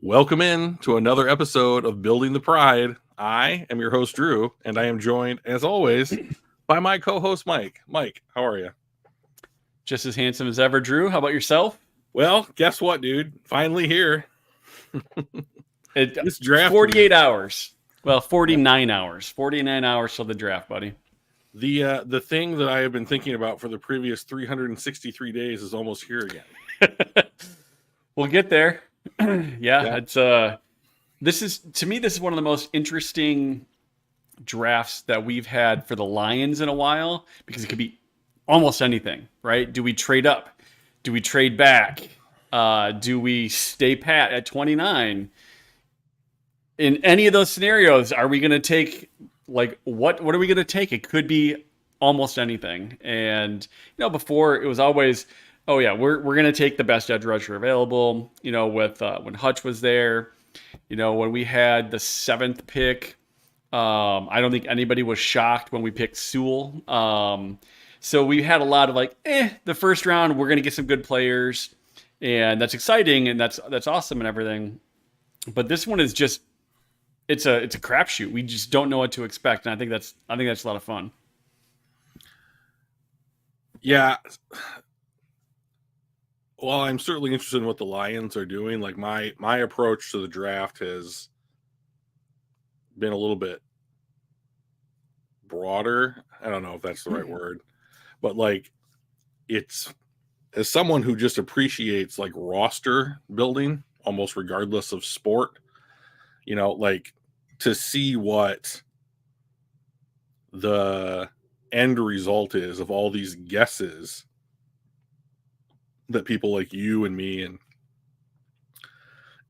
Welcome in to another episode of Building the Pride. I am your host, Drew, and I am joined, as always, by my co-host, Mike. Mike, how are you? Just as handsome as ever, Drew. How about yourself? Well, guess what, dude? Finally here. This draft 48 hours. Well, 49 hours. 49 hours till the draft, buddy. The thing that I have been thinking about for the previous 363 days is almost here again. We'll get there. Yeah, it's this is one of the most interesting drafts that we've had for the Lions in a while because it could be almost anything, right? Do we trade up? Do we trade back? Do we stay pat at 29? In any of those scenarios, are we going to take what are we going to take? It could be almost anything. And before it was always, oh yeah, we're going to take the best edge rusher available. With when Hutch was there, when we had the 7th pick, I don't think anybody was shocked when we picked Sewell. So we had a lot of the first round, we're going to get some good players, and that's exciting and that's awesome and everything. But this one is just it's a crapshoot. We just don't know what to expect, and I think that's a lot of fun. Yeah. Well, I'm certainly interested in what the Lions are doing. Like my approach to the draft has been a little bit broader. I don't know if that's the right word, but it's as someone who just appreciates roster building almost regardless of sport, to see what the end result is of all these guesses that people like you and me and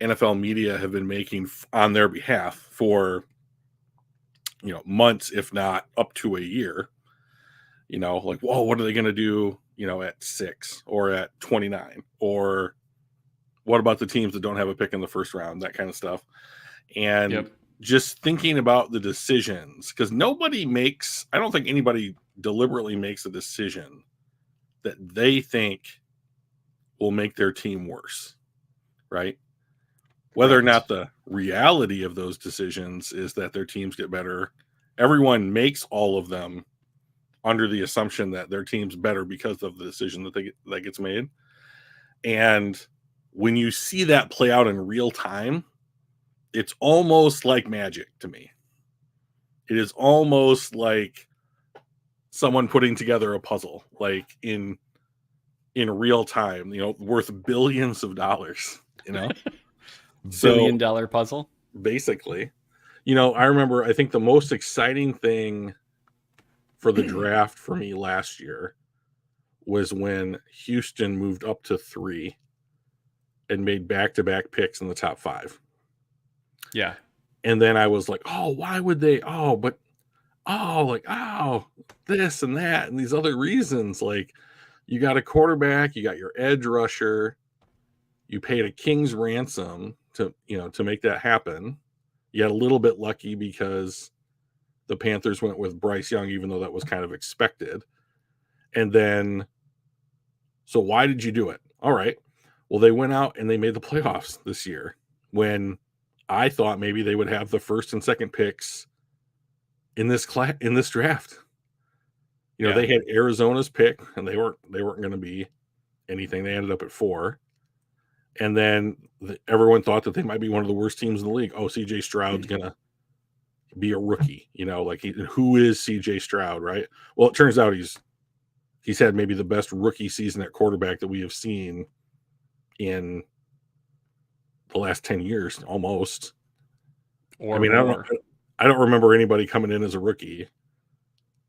NFL media have been making on their behalf for months, if not up to a year. Whoa, what are they going to do at 6 or at 29, or what about the teams that don't have a pick in the first round, that kind of stuff. And just thinking about the decisions, because I don't think anybody deliberately makes a decision that they think will make their team worse, right? Whether or not the reality of those decisions is that their teams get better, everyone makes all of them under the assumption that their team's better because of the decision that gets made. And when you see that play out in real time, it's almost like magic to me. It is almost like someone putting together a puzzle, in real time, worth billions of dollars, $1 billion puzzle. Basically, I remember, I think the most exciting thing for the draft for me last year was when Houston moved up to 3 and made back-to-back picks in the top 5. Yeah. And then I was like, oh, why would they? This and that and these other reasons. You got a quarterback, you got your edge rusher, you paid a king's ransom to make that happen. You got a little bit lucky because the Panthers went with Bryce Young, even though that was kind of expected. And then, so why did you do it? All right. Well, they went out and they made the playoffs this year when I thought maybe they would have the first and second picks in this draft. They had Arizona's pick and they weren't going to be anything. They ended up at 4. And then everyone thought that they might be one of the worst teams in the league. Oh, CJ Stroud's going to be a rookie, who is CJ Stroud, right? Well, it turns out he's had maybe the best rookie season at quarterback that we have seen in the last 10 years, almost. I don't remember anybody coming in as a rookie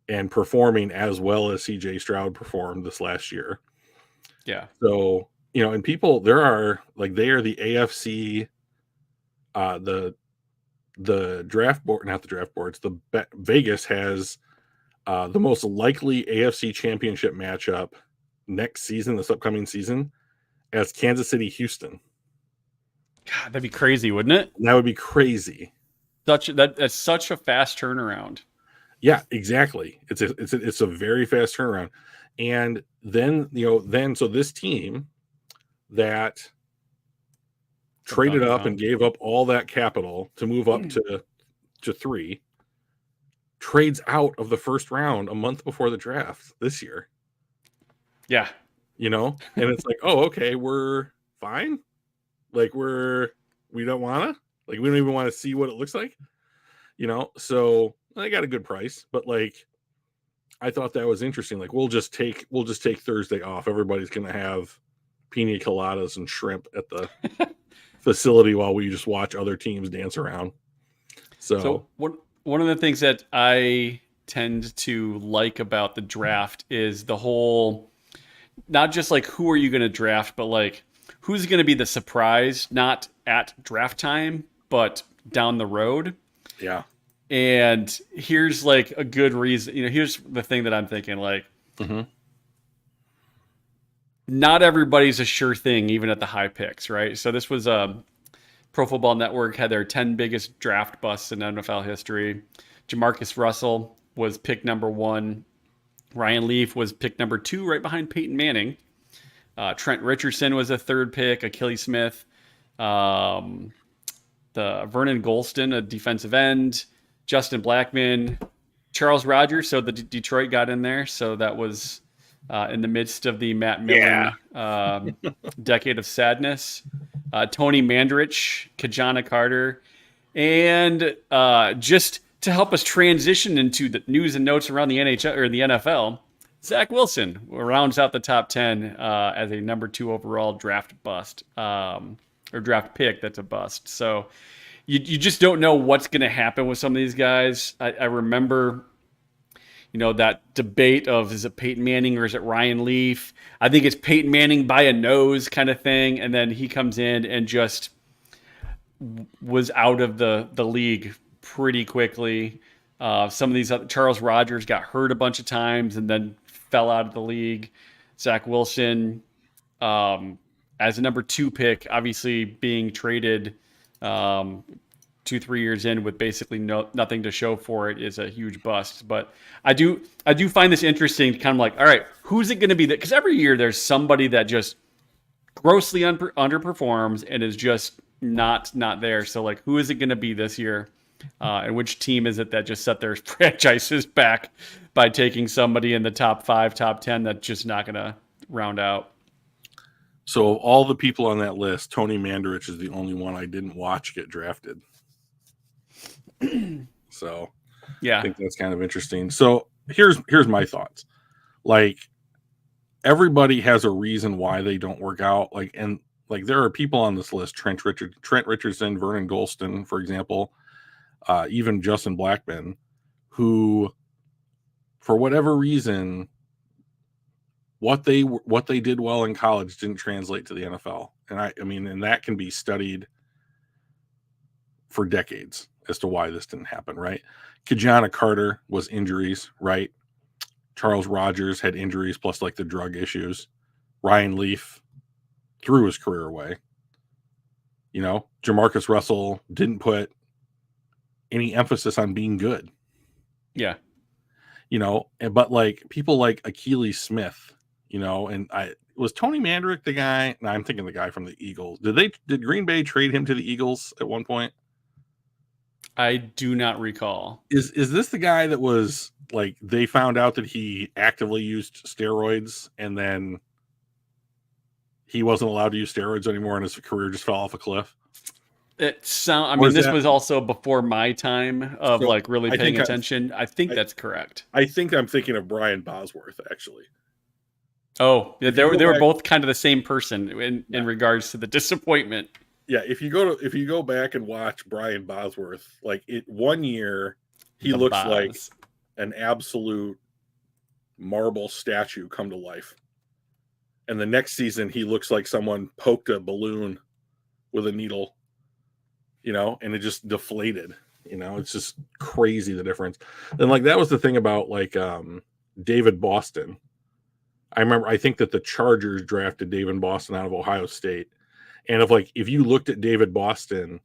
and performing as well as CJ Stroud performed this last year. Yeah. So, and people, they are the AFC, the draft board, not the draft boards, Vegas has the most likely AFC championship matchup next season, this upcoming season, as Kansas City, Houston. God, that'd be crazy, wouldn't it? That would be crazy. That's such a fast turnaround. Yeah, exactly. It's a very fast turnaround. And then, so this team that traded up and gave up all that capital to move up to 3, trades out of the first round a month before the draft this year. Yeah. You know, and it's like, oh, okay, we're fine. Like we don't want to, like, we don't even want to see what it looks like, you know? So I got a good price, but like, I thought that was interesting. Like, we'll just take Thursday off. Everybody's going to have pina coladas and shrimp at the facility while we just watch other teams dance around. So one of the things that I tend to like about the draft is the whole, not just like who are you going to draft, but like who's going to be the surprise, not at draft time, but down the road. Yeah. And here's like a good reason, here's the thing that I'm thinking, like, not everybody's a sure thing, even at the high picks, right? So this was Pro Football Network had their 10 biggest draft busts in NFL history. Jamarcus Russell was pick number 1. Ryan Leaf was pick number 2, right behind Peyton Manning. Trent Richardson was a 3rd pick. Akili Smith, the Vernon Gholston, a defensive end. Justin Blackmon, Charles Rogers. So the Detroit got in there. So that was in the midst of the Matt Millen decade of sadness. Tony Mandarich, Kajana Carter, and just to help us transition into the news and notes around the NHL or the NFL, Zach Wilson rounds out the top 10 as a number 2 overall draft bust or draft pick. That's a bust. So you just don't know what's going to happen with some of these guys. I remember, that debate of, is it Peyton Manning or is it Ryan Leaf? I think it's Peyton Manning by a nose kind of thing. And then he comes in and just was out of the league pretty quickly. Some of these Charles Rogers got hurt a bunch of times and then fell out of the league. Zach Wilson, as a number 2 pick, obviously being traded 2-3 years in with basically nothing to show for it, is a huge bust. But I do find this interesting, kind of like, all right, who's it going to be? That, because every year there's somebody that just grossly underperforms and is just not there. So like, who is it going to be this year? And which team is it that just set their franchises back by taking somebody in the top 5, top 10 that's just not going to round out? So of all the people on that list, Tony Mandarich is the only one I didn't watch get drafted. So yeah, I think that's kind of interesting. So here's my thoughts. Like, everybody has a reason why they don't work out. Like, and like, there are people on this list, Trent Richardson, Vernon Gholston, for example, even Justin Blackmon, who, for whatever reason, what they did well in college didn't translate to the NFL. And I mean, and that can be studied for decades as to why this didn't happen, right? Kajana Carter was injuries, right? Charles Rogers had injuries plus like the drug issues. Ryan Leaf threw his career away. Jamarcus Russell didn't put any emphasis on being good. Yeah. But like people like Akili Smith, and was Tony Mandarich the guy? No, I'm thinking the guy from the Eagles. Did Green Bay trade him to the Eagles at one point? I do not recall. Is this the guy that was like, they found out that he actively used steroids and then he wasn't allowed to use steroids anymore and his career just fell off a cliff? This was also before my time of really paying attention. I think that's correct. I think I'm thinking of Brian Bosworth, actually. Oh, yeah, they were both kind of the same person in regards to the disappointment. Yeah, if you go back and watch Brian Bosworth, like, it 1 year he looks like an absolute marble statue come to life. And the next season he looks like someone poked a balloon with a needle, and it just deflated. It's just crazy, the difference. And like, that was the thing about like David Boston. I think that the Chargers drafted David Boston out of Ohio State. And if you looked at David Boston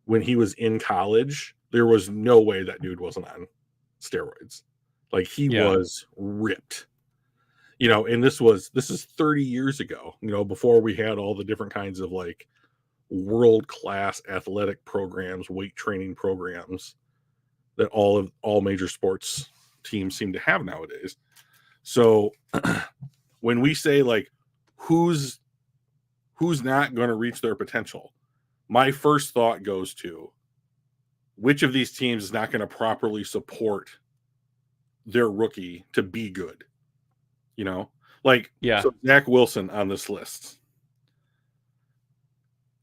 when he was in college, there was no way that dude wasn't on steroids. Like, he was ripped. And this is 30 years ago, before we had all the different kinds of like world-class athletic programs, weight training programs that all major sports teams seem to have nowadays. So when we say like who's not going to reach their potential, my first thought goes to which of these teams is not going to properly support their rookie to be good. You know, like so Zach Wilson on this list.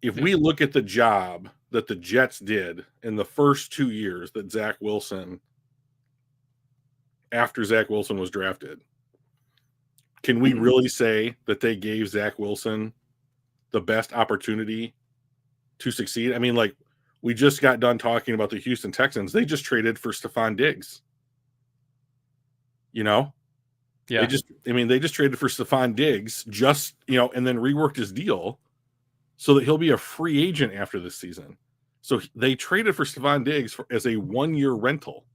If we look at the job that the Jets did in the first 2 years that Zach Wilson, after Zach Wilson was drafted, can we really say that they gave Zach Wilson the best opportunity to succeed? I mean, like, we just got done talking about the Houston Texans. They just traded for Stephon Diggs. You know? Yeah. They just traded for Stephon Diggs, just, you know, and then reworked his deal so that he'll be a free agent after this season. So they traded for Stephon Diggs as a 1-year rental,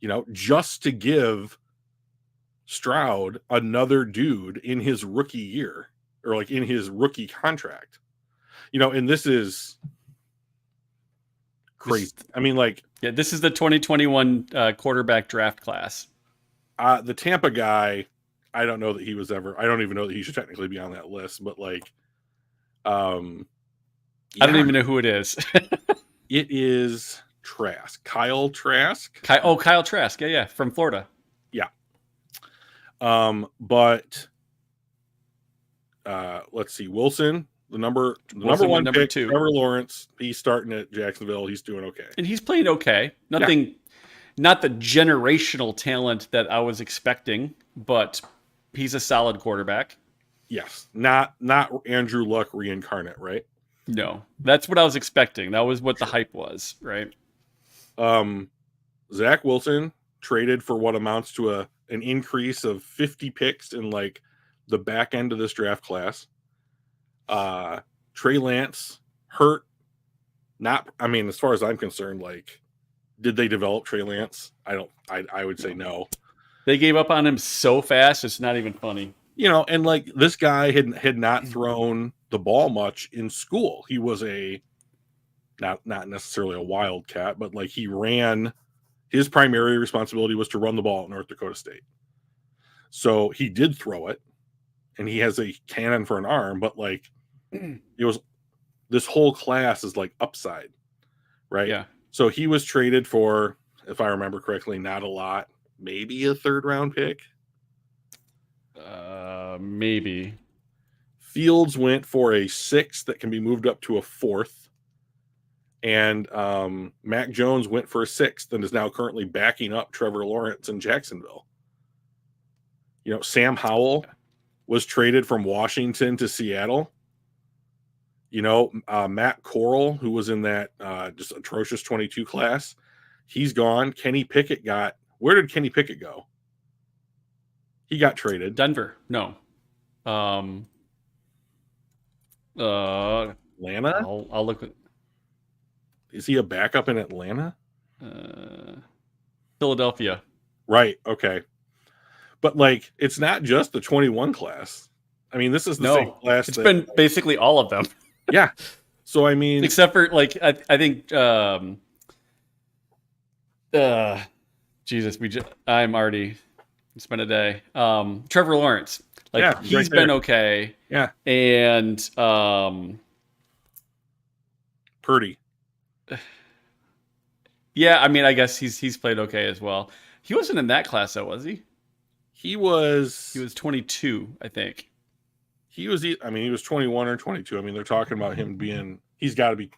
you know, just to give Stroud another dude in his rookie year, or like in his rookie contract, you know, and this is crazy. I mean, like, this is the 2021 quarterback draft class. The Tampa guy, I don't know that he was ever, I don't even know that he should technically be on that list, but like, I don't even know who it is. It is Trask, Kyle Trask. Kyle Trask. Yeah. From Florida. Yeah. But let's see, Wilson, the number one number pick, 2. Trevor Lawrence, he's starting at Jacksonville. He's doing okay. And he's playing okay. Nothing, not the generational talent that I was expecting, but he's a solid quarterback. Yes. Not Andrew Luck reincarnate, right? No. That's what I was expecting. That was what the hype was, right? Zach Wilson traded for what amounts to an increase of 50 picks in like the back end of this draft class. Trey Lance hurt. As far as I'm concerned, like, did they develop Trey Lance? I would say no. They gave up on him so fast, it's not even funny. You know, and like this guy had not thrown the ball much in school. He was not necessarily a wildcat, but like he ran. His primary responsibility was to run the ball at North Dakota State. So he did throw it, and he has a cannon for an arm, but like it was, this whole class is like upside, right? Yeah. So he was traded for, if I remember correctly, not a lot, maybe a 3rd round pick. Maybe. Fields went for a 6th that can be moved up to a 4th. And Mac Jones went for a 6th and is now currently backing up Trevor Lawrence in Jacksonville. You know, Sam Howell was traded from Washington to Seattle. You know, Matt Corral, who was in that just atrocious 22 class, he's gone. Kenny Pickett where did Kenny Pickett go? He got traded. Denver. No. Atlanta? I'll look at. Is he a backup in Atlanta? Philadelphia. Right. Okay. But like, it's not just the 21 class. I mean, this is the same class. It's been basically all of them. Yeah. So I mean, except for like, I think, Jesus, I'm already spent a day. Trevor Lawrence, like he's been okay. Yeah. And Purdy. Yeah, I mean, I guess he's played okay as well. He wasn't in that class, though, was he? He was 22, I think. He was 21 or 22. I mean, they're talking about him being. He's got to be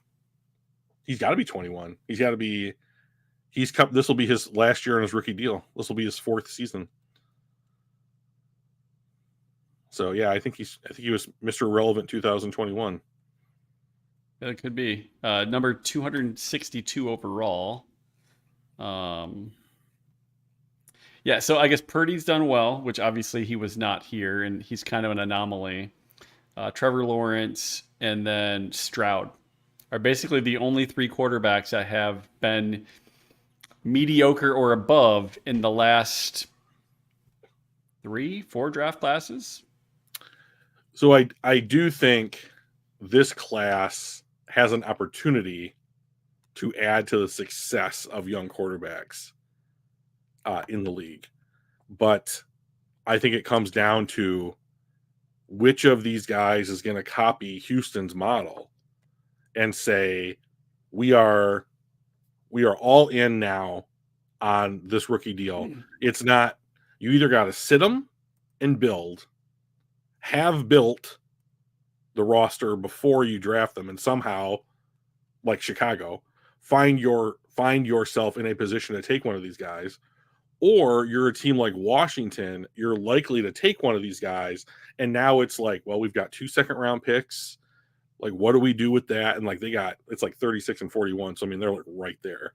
21. He's got to be. This will be his last year on his rookie deal. This will be his 4th season. So yeah, I think he was Mr. Relevant 2021. It could be number 262 overall. Yeah, so I guess Purdy's done well, which obviously he was not here, and he's kind of an anomaly. Trevor Lawrence and then Stroud are basically the only 3 quarterbacks that have been mediocre or above in the last 3-4 draft classes. So I do think this class has an opportunity to add to the success of young quarterbacks in the league. But I think it comes down to which of these guys is going to copy Houston's model and say, we are all in now on this rookie deal. It's not, you either got to sit them and have built the roster before you draft them, and somehow, like Chicago, find yourself in a position to take one of these guys, or you're a team like Washington, you're likely to take one of these guys, and now it's like, well, we've got 2 second-round picks. Like, what do we do with that? And like it's like 36 and 41. So I mean, they're like right there.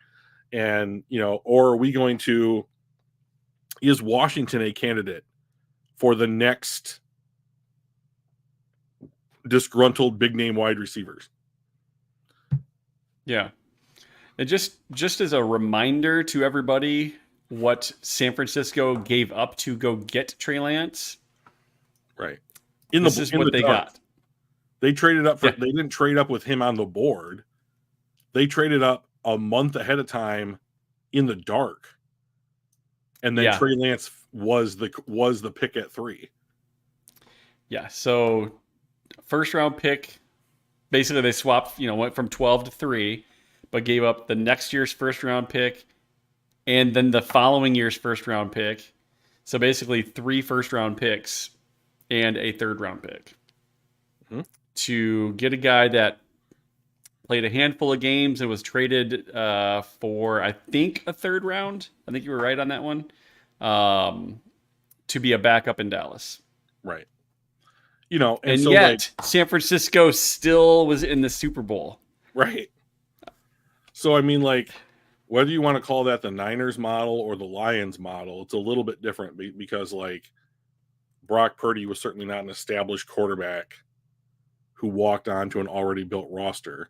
And or are we going to? Is Washington a candidate for the next disgruntled big name wide receivers? Yeah. And just as a reminder to everybody what San Francisco gave up to go get Trey Lance. Right. This is what they got. They traded up for, they didn't trade up with him on the board. They traded up a month ahead of time in the dark. And then Trey Lance was the pick at 3. Yeah. So first round pick, basically they swapped, went from 12 to 3, but gave up the next year's first round pick and then the following year's first round pick. So basically 3 first round picks and a third round pick to get a guy that played a handful of games and was traded for, I think, a third round. I think you were right on that one. To be a backup in Dallas. Right. And so yet San Francisco still was in the Super Bowl. Right. So, I mean, like, whether you want to call that the Niners model or the Lions model, it's a little bit different because, like, Brock Purdy was certainly not an established quarterback who walked onto an already built roster.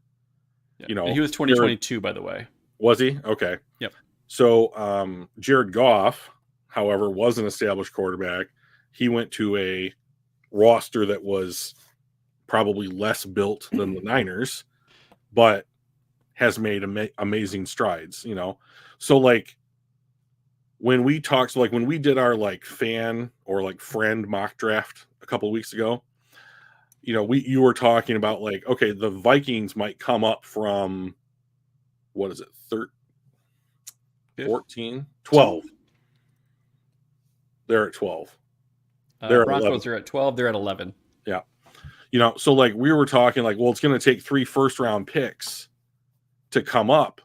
Yeah. And he was 2022, by the way. Was he? Okay. Yep. So Jared Goff, however, was an established quarterback. He went to a roster that was probably less built than the Niners, but has made amazing strides, So like when we talked, so like when we did our like fan or like friend mock draft a couple of weeks ago, you were talking about like, okay, the Vikings might come up from, what is it, 14, 12. They're at 12. Broncos are at 12. They're at 11. Yeah. So like we were talking like, well, it's going to take 3 first round picks to come up,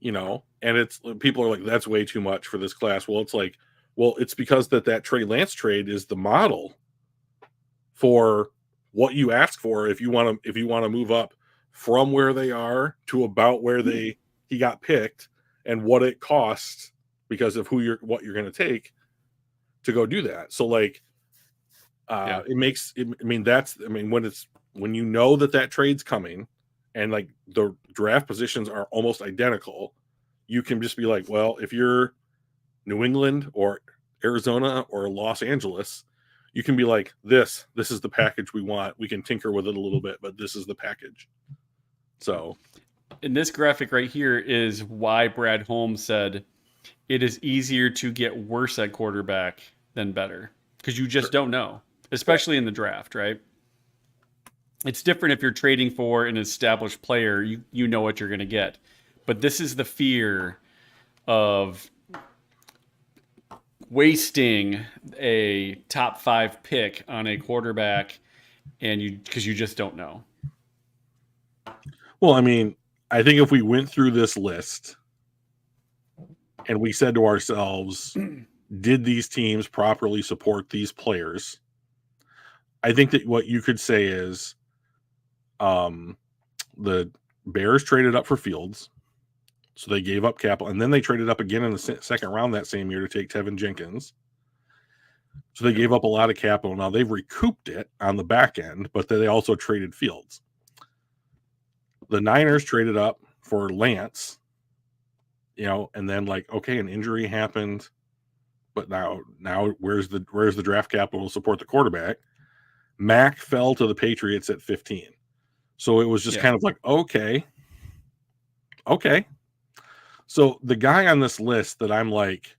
and it's, people are like, that's way too much for this class. Well, it's like, it's because that Trey Lance trade is the model for what you ask for if you want to move up from where they are to about where he got picked, and what it costs because of what you're going to take to go do that. So like it makes it, when you know that trade's coming and like the draft positions are almost identical, you can just be like, well, if you're New England or Arizona or Los Angeles, you can be like, this is the package we want. We can tinker with it a little bit, but this is the package. So, and this graphic right here is why Brad Holmes said it is easier to get worse at quarterback than better, because you just don't know, especially in the draft, right? It's different if you're trading for an established player. You know what you're going to get. But this is the fear of wasting a top 5 pick on a quarterback because you just don't know. Well, I mean, I think if we went through this list and we said to ourselves, did these teams properly support these players? I think that what you could say is the Bears traded up for Fields. So they gave up capital, and then they traded up again in the second round that same year to take Tevin Jenkins. So they gave up a lot of capital. Now they've recouped it on the back end, but they also traded Fields. The Niners traded up for Lance, and then like, okay, an injury happened, but now where's the draft capital to support the quarterback? Mac fell to the Patriots at 15. So it was just Yeah. kind of like, okay. So the guy on this list that I'm like,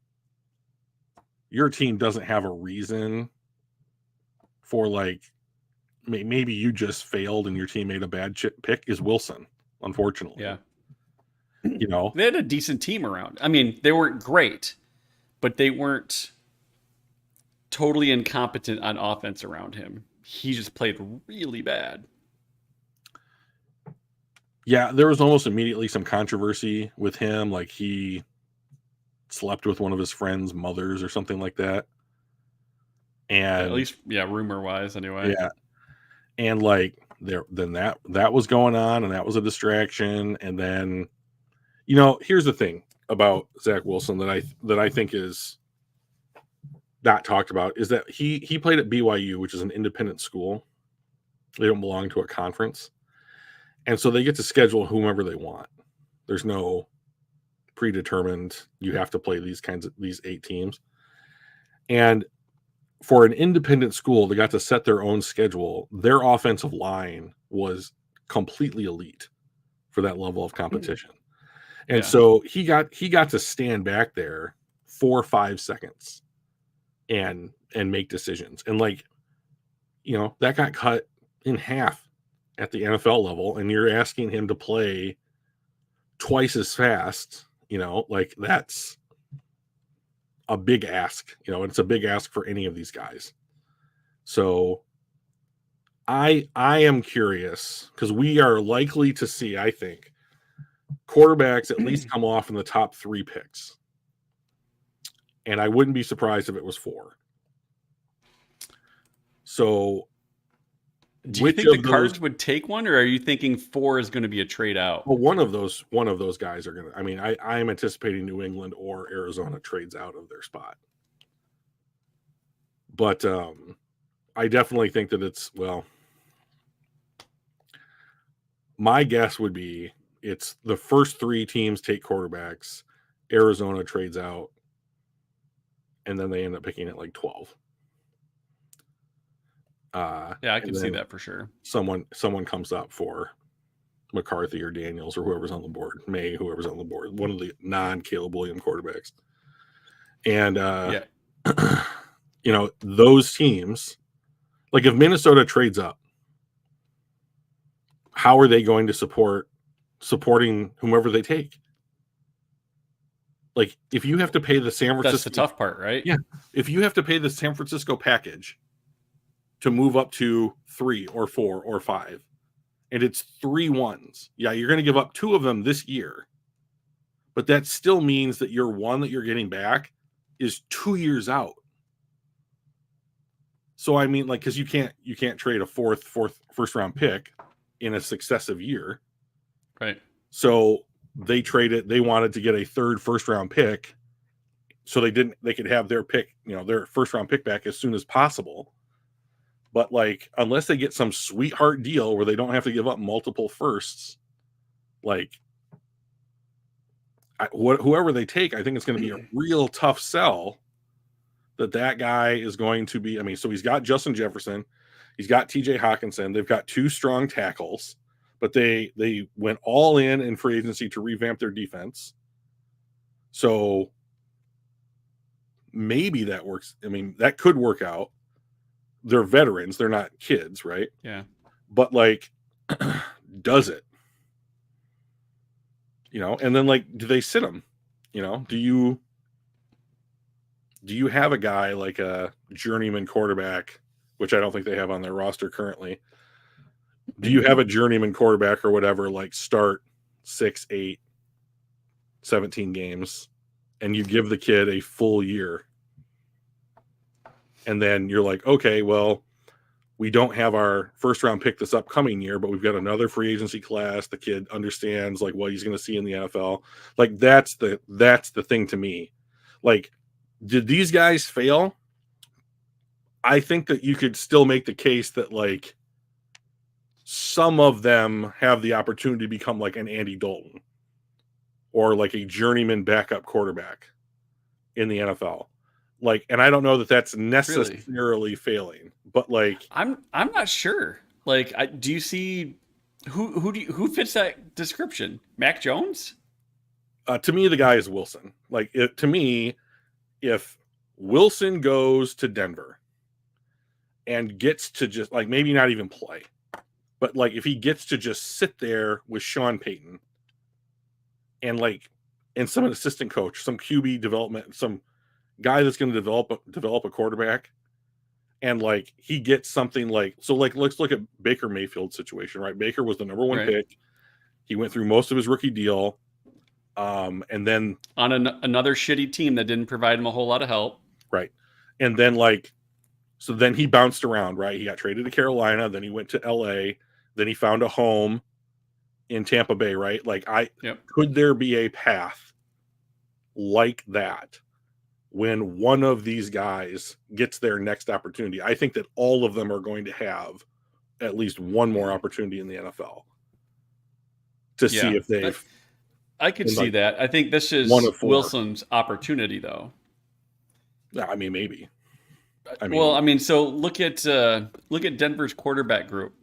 your team doesn't have a reason for, like, maybe you just failed and your team made a bad pick, is Wilson, unfortunately. Yeah. You know, They had a decent team around. I mean, they weren't great, but they weren't totally incompetent on offense around him. He just played really bad. yeah, there was almost immediately some controversy with him. Like, he slept with one of his friends' mothers or something like that. Yeah, at And least, yeah, rumor wise, anyway. yeah, and like then that was going on, and that was a distraction. And then, here's the thing about Zach Wilson that I think is not talked about, is that he played at BYU, which is an independent school. They don't belong to a conference, and so they get to schedule whomever they want. There's no predetermined, you have to play these 8 teams. And for an independent school, they got to set their own schedule. Their offensive line was completely elite for that level of competition. And so he got to stand back there 4 or 5 seconds and make decisions. And, like, that got cut in half at the NFL level, and you're asking him to play twice as fast, like, that's a big ask. It's a big ask for any of these guys. So I am curious, because we are likely to see, I think, quarterbacks at least come off in the top 3 picks. And I wouldn't be surprised if it was 4. So do you think the Cards would take one, or are you thinking 4 is going to be a trade out? Well, one of those guys are going to, I mean, I am anticipating New England or Arizona trades out of their spot. But I definitely think that it's, well, my guess would be it's the first 3 teams take quarterbacks, Arizona trades out, and then they end up picking at like 12. Yeah, I can see that for sure. Someone comes up for McCarthy or Daniels or whoever's on the board, whoever's on the board, one of the non-Caleb Williams quarterbacks. And those teams, like, if Minnesota trades up, how are they going to supporting whomever they take? Like, if you have to pay the San Francisco, that's the tough part, right? Yeah, if you have to pay the San Francisco package to move up to 3 or 4 or 5, and it's 3 ones, yeah, you're going to give up 2 of them this year, but that still means that your one that you're getting back is 2 years out. So I mean, like, because you can't trade a first round pick in a successive year, right? So they wanted to get a 3rd first round pick, so they could have their pick, their first round pick back as soon as possible. But, like, unless they get some sweetheart deal where they don't have to give up multiple firsts, like, whoever they take, I think it's going to be a real tough sell that guy is going to be. I mean, so he's got Justin Jefferson, he's got TJ Hawkinson, they've got 2 strong tackles, but they went all in free agency to revamp their defense. So maybe that works. I mean, that could work out. They're veterans, they're not kids, right? Yeah. But, like, does it? And then, like, do they sit him? Do you have a guy like a journeyman quarterback, which I don't think they have on their roster currently? Do you have a journeyman quarterback or whatever, like, start 6, 8, 17 games, and you give the kid a full year? And then you're like, okay, well, we don't have our first round pick this upcoming year, but we've got another free agency class. The kid understands, like, what he's going to see in the NFL. Like, that's the thing to me. Like, did these guys fail? I think that you could still make the case that, like, some of them have the opportunity to become like an Andy Dalton or like a journeyman backup quarterback in the NFL. Like, and I don't know that that's necessarily failing, but, like, I'm not sure. Like, do you see Who fits that description? Mac Jones? To me, the guy is Wilson. Like to me, if Wilson goes to Denver and gets to just like maybe not even play, but like if he gets to just sit there with Sean Payton and some assistant coach, some QB development, some guy that's going to develop a quarterback, and like he gets something like so like let's look at Baker Mayfield's situation, right? Baker was the number one pick. He went through most of his rookie deal. And then on another shitty team that didn't provide him a whole lot of help. Right. And then so then he bounced around, right? He got traded to Carolina, then he went to LA, then he found a home in Tampa Bay, right? Like could there be a path like that when one of these guys gets their next opportunity? I think that all of them are going to have at least one more opportunity in the NFL to see if they've. I could see that. I think this is Wilson's opportunity, though. I mean, maybe. So look at Denver's quarterback group.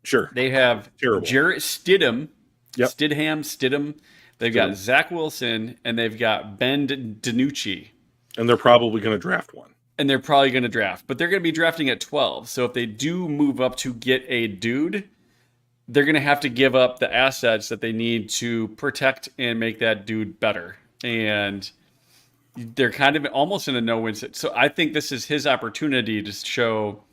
Sure. They have Jarrett Stidham. Yep. Stidham. They've got Zach Wilson, and they've got Ben DiNucci. And they're probably going to draft one. And they're probably going to draft. But they're going to be drafting at 12. So if they do move up to get a dude, they're going to have to give up the assets that they need to protect and make that dude better. And they're kind of almost in a no-win situation. So I think this is his opportunity to show,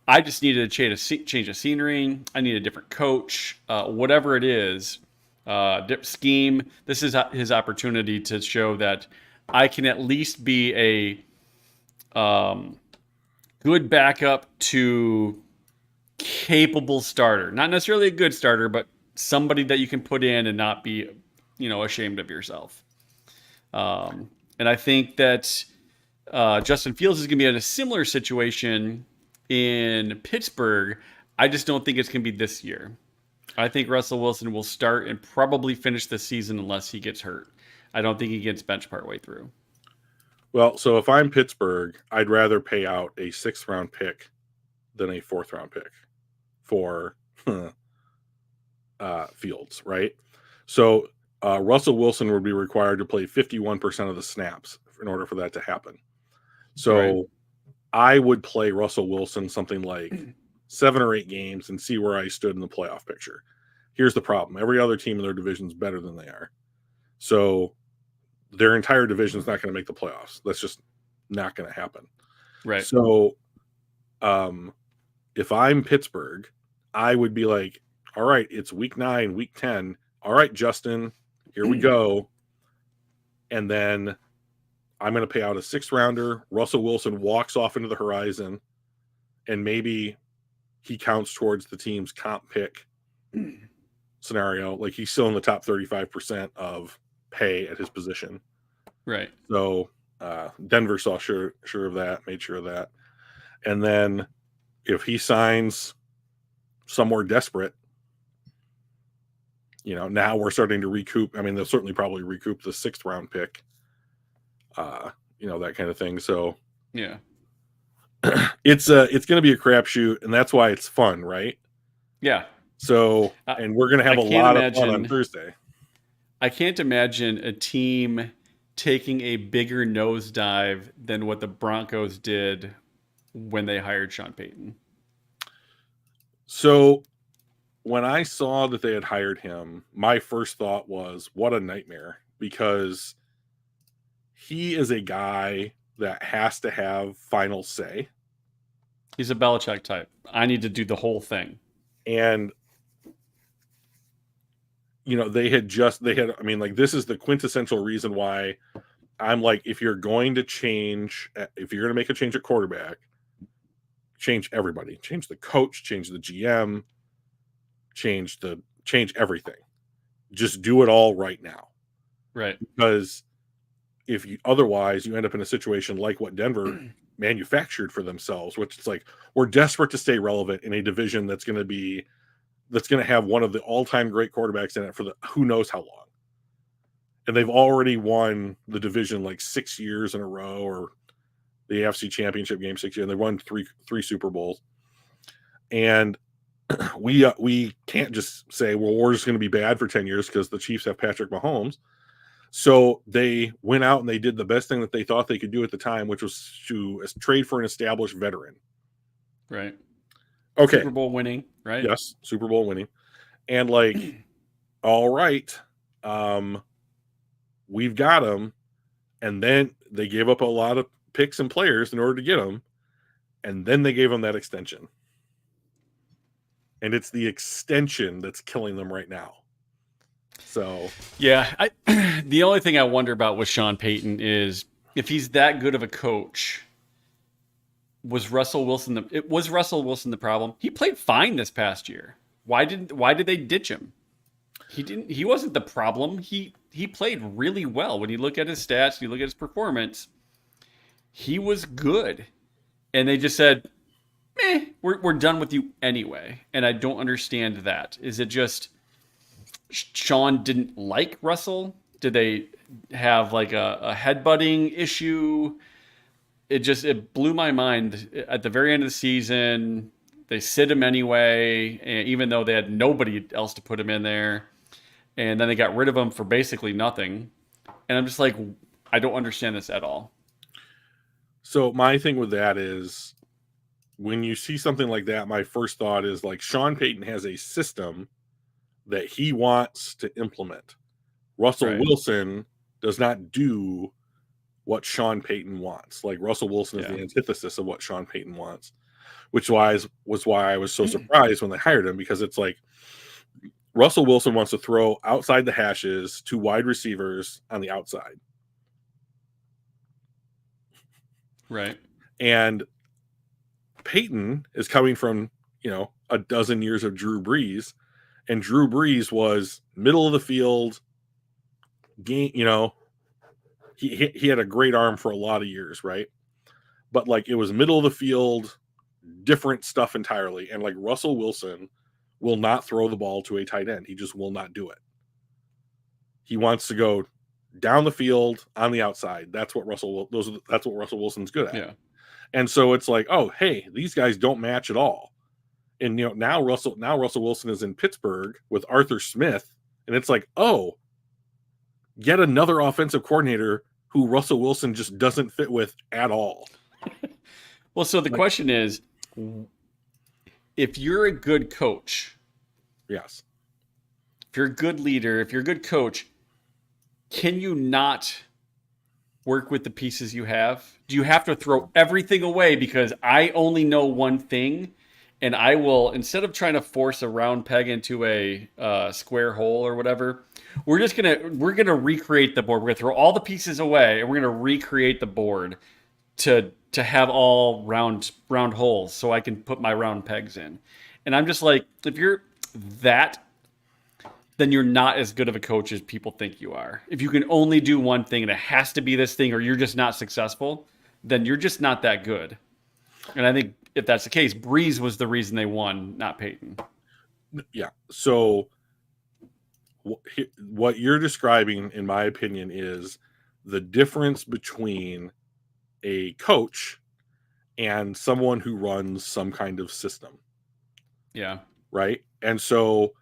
I just needed to change of scenery. I need a different coach, whatever it is, scheme. This is his opportunity to show that I can at least be a good backup to capable starter. Not necessarily a good starter, but somebody that you can put in and not be, ashamed of yourself. And I think that Justin Fields is going to be in a similar situation in Pittsburgh. I just don't think it's going to be this year. I think Russell Wilson will start and probably finish the season unless he gets hurt. I don't think he gets benched partway through. Well, so if I'm Pittsburgh, I'd rather pay out a 6th round pick than a 4th round pick for Fields, right? So Russell Wilson would be required to play 51% of the snaps in order for that to happen. So I would play Russell Wilson something like 7 or 8 games and see where I stood in the playoff picture. Here's the problem. Every other team in their division is better than they are. So their entire division is not going to make the playoffs. That's just not going to happen. Right. So if I'm Pittsburgh, I would be like, all right, it's week 9, week 10. All right, Justin, here we go. And then I'm going to pay out a 6th rounder. Russell Wilson walks off into the horizon, and maybe he counts towards the team's comp pick scenario. Like he's still in the top 35% of pay at his position. Right. So Denver saw sure of that, made sure of that. And then if he signs somewhere desperate, now we're starting to recoup. I mean, they'll certainly probably recoup the 6th round pick, that kind of thing. So yeah, it's going to be a crapshoot, and that's why it's fun, right? Yeah. So, and we're going to have a lot of fun on Thursday. I can't imagine a team taking a bigger nosedive than what the Broncos did when they hired Sean Payton. So when I saw that they had hired him, my first thought was, what a nightmare, because he is a guy that has to have final say. He's a Belichick type. I need to do the whole thing. And this is the quintessential reason why I'm like, if you're going to make a change at quarterback, change everybody, change the coach, change the GM, change everything. Just do it all right now. Right. Because otherwise you end up in a situation like what Denver manufactured for themselves, which is like, we're desperate to stay relevant in a division that's going to have one of the all-time great quarterbacks in it for who knows how long. And they've already won the division like 6 years in a row, or the AFC Championship game 6 years, and they won three Super Bowls. And we can't just say, well, we're just going to be bad for 10 years because the Chiefs have Patrick Mahomes. So they went out and they did the best thing that they thought they could do at the time, which was to trade for an established veteran. Right. Okay. Super Bowl winning, right? Yes, Super Bowl winning. And like, all right, we've got him. And then they gave up a lot of picks and players in order to get him. And then they gave him that extension. And it's the extension that's killing them right now. So yeah, the only thing I wonder about with Sean Payton is if he's that good of a coach. Was Russell Wilson the problem? He played fine this past year. Why did they ditch him? He wasn't the problem. He played really well. When you look at his stats, you look at his performance, he was good. And they just said, we're done with you anyway. And I don't understand that. Is it just Sean didn't like Russell? Did they have like a headbutting issue? It blew my mind. At the very end of the season, they sit him anyway, and even though they had nobody else to put him in there. And then they got rid of him for basically nothing. And I'm just like, I don't understand this at all. So my thing with that is, when you see something like that, my first thought is like, Sean Payton has a system that he wants to implement. Russell Wilson does not do what Sean Payton wants. Like, Russell Wilson is the antithesis of what Sean Payton wants, which was why I was so surprised when they hired him, because it's like Russell Wilson wants to throw outside the hashes to wide receivers on the outside. Right. And Payton is coming from, a dozen years of Drew Brees, and Drew Brees was middle of the field game, he had a great arm for a lot of years, right? But like, it was middle of the field, different stuff entirely. And like, Russell Wilson will not throw the ball to a tight end. He just will not do it. He wants to go down the field on the outside. That's what Russell Wilson's good at. Yeah. And so it's like, oh, hey, these guys don't match at all. And now Russell Wilson is in Pittsburgh with Arthur Smith, and it's like, oh, yet another offensive coordinator who Russell Wilson just doesn't fit with at all. Well, so the question is, if you're a good coach, yes, if you're a good leader, if you're a good coach, can you not work with the pieces you have? Do you have to throw everything away because I only know one thing, and I will, instead of trying to force a round peg into a square hole or whatever, we're gonna recreate the board. We're gonna throw all the pieces away, and we're gonna recreate the board to have all round holes so I can put my round pegs in. And I'm just like, if you're that, then you're not as good of a coach as people think you are. If you can only do one thing and it has to be this thing, or you're just not successful, then you're just not that good. And I think if that's the case, Brees was the reason they won, not Payton. Yeah. So what you're describing, in my opinion, is the difference between a coach and someone who runs some kind of system. Yeah. Right. And so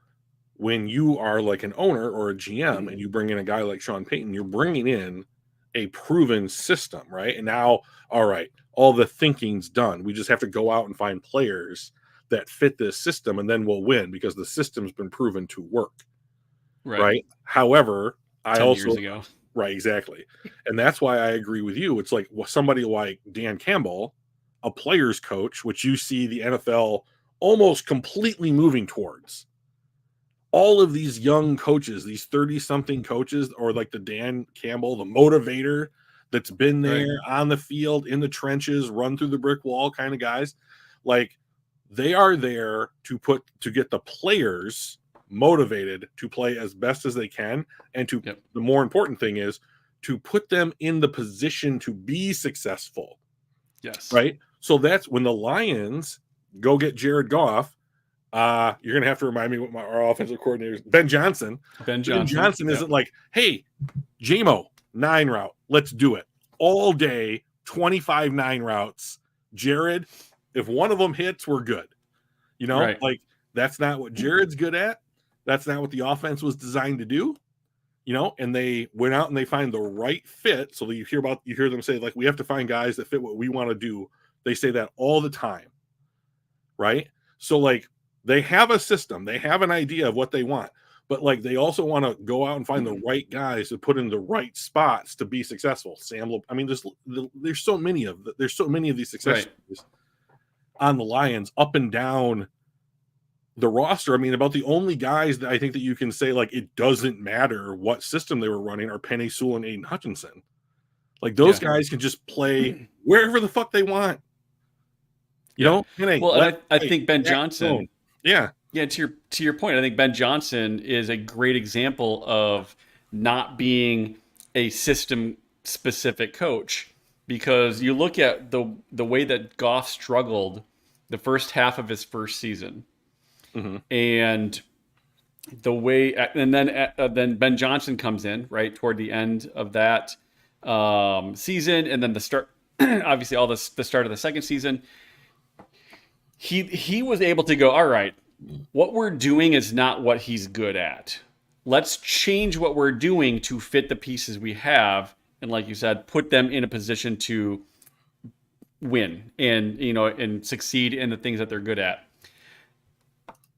when you are like an owner or a GM and you bring in a guy like Sean Payton, you're bringing in a proven system, right? And now, all right, all the thinking's done. We just have to go out and find players that fit this system, and then we'll win because the system's been proven to work. Right. However, 10 years ago. Right, exactly. And that's why I agree with you. It's like somebody like Dan Campbell, a player's coach, which you see the NFL almost completely moving towards. All of these young coaches, these 30-something coaches, or like the Dan Campbell, the motivator that's been there on the field, in the trenches, run through the brick wall kind of guys, like, they are there to get the players motivated to play as best as they can, and to the more important thing is to put them in the position to be successful. Yes. Right. So that's when the Lions go get Jared Goff. You're gonna have to remind me what our offensive coordinator is. Ben Johnson. Ben Johnson isn't like, hey, JMO 9 route, let's do it all day. 25 9 routes. Jared, if one of them hits, we're good. Like, That's not what Jared's good at. That's not what the offense was designed to do. And they went out and they find the right fit. So you hear them say, like, we have to find guys that fit what we want to do. They say that all the time. Right? So like they have a system, they have an idea of what they want, but like they also want to go out and find the right guys to put in the right spots to be successful. I mean, there's so many of these success stories on the Lions up and down the roster. I mean, about the only guys that I think that you can say like it doesn't matter what system they were running are Penei Sewell and Aiden Hutchinson. Like those guys can just play wherever the fuck they want. Well, I think Ben Johnson. Yeah. To your point, I think Ben Johnson is a great example of not being a system-specific coach, because you look at the way that Goff struggled the first half of his first season, and the way, and then Ben Johnson comes in right toward the end of that season, and then the start, obviously all the start of the second season. He was able to go, all right, what we're doing is not what he's good at. Let's change what we're doing to fit the pieces we have. And like you said, put them in a position to win and succeed in the things that they're good at.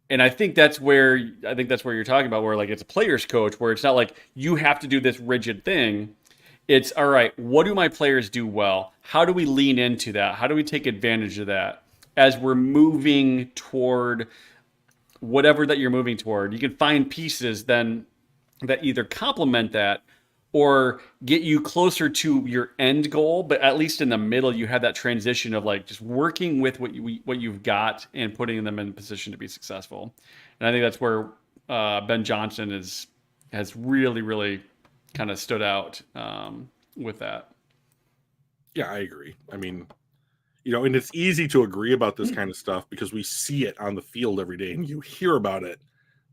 And I think that's where you're talking about, where like it's a player's coach, where it's not like you have to do this rigid thing. It's all right, what do my players do well? How do we lean into that? How do we take advantage of that? As we're moving toward whatever that you're moving toward, you can find pieces then that either complement that or get you closer to your end goal. But at least in the middle, you have that transition of like just working with what you've got and putting them in a position to be successful. And I think that's where Ben Johnson has really, really kind of stood out with that. Yeah, I agree. I mean, and it's easy to agree about this kind of stuff because we see it on the field every day, and you hear about it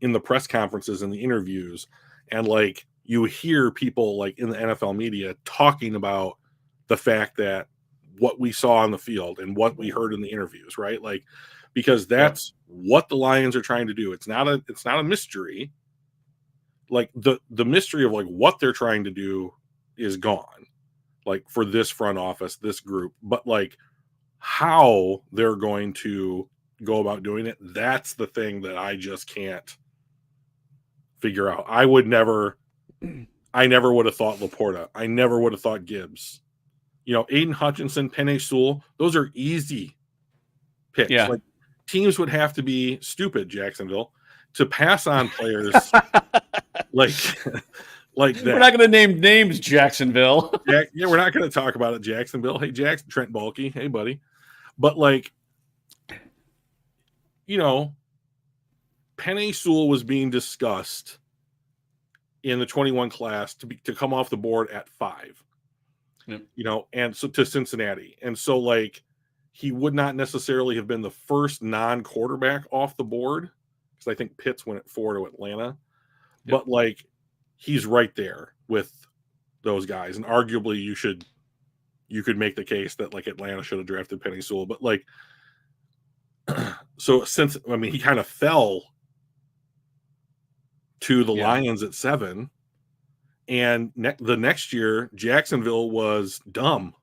in the press conferences and the interviews, and like you hear people like in the NFL media talking about the fact that what we saw on the field and what we heard in the interviews, right? Like, because that's what the Lions are trying to do. It's not a mystery. Like the mystery of like what they're trying to do is gone, like for this front office, this group, but like how they're going to go about doing it, that's the thing that I just can't figure out. I never would have thought Laporta. I never would have thought Gibbs. Aiden Hutchinson, Penei Sewell, those are easy picks. Yeah. Like teams would have to be stupid, Jacksonville, to pass on players like that. We're not going to name names, Jacksonville. We're not going to talk about it, Jacksonville. Hey, Trent Baalke. Hey, buddy. But like, Penei Sewell was being discussed in the 21 class to come off the board at 5. Yep. And so to Cincinnati. And so like he would not necessarily have been the first non-quarterback off the board, because I think Pitts went at 4 to Atlanta. Yep. But like he's right there with those guys. And arguably you could make the case that like Atlanta should have drafted Penei Sewell. But like, so he kind of fell to the Lions at 7. And the next year, Jacksonville was dumb.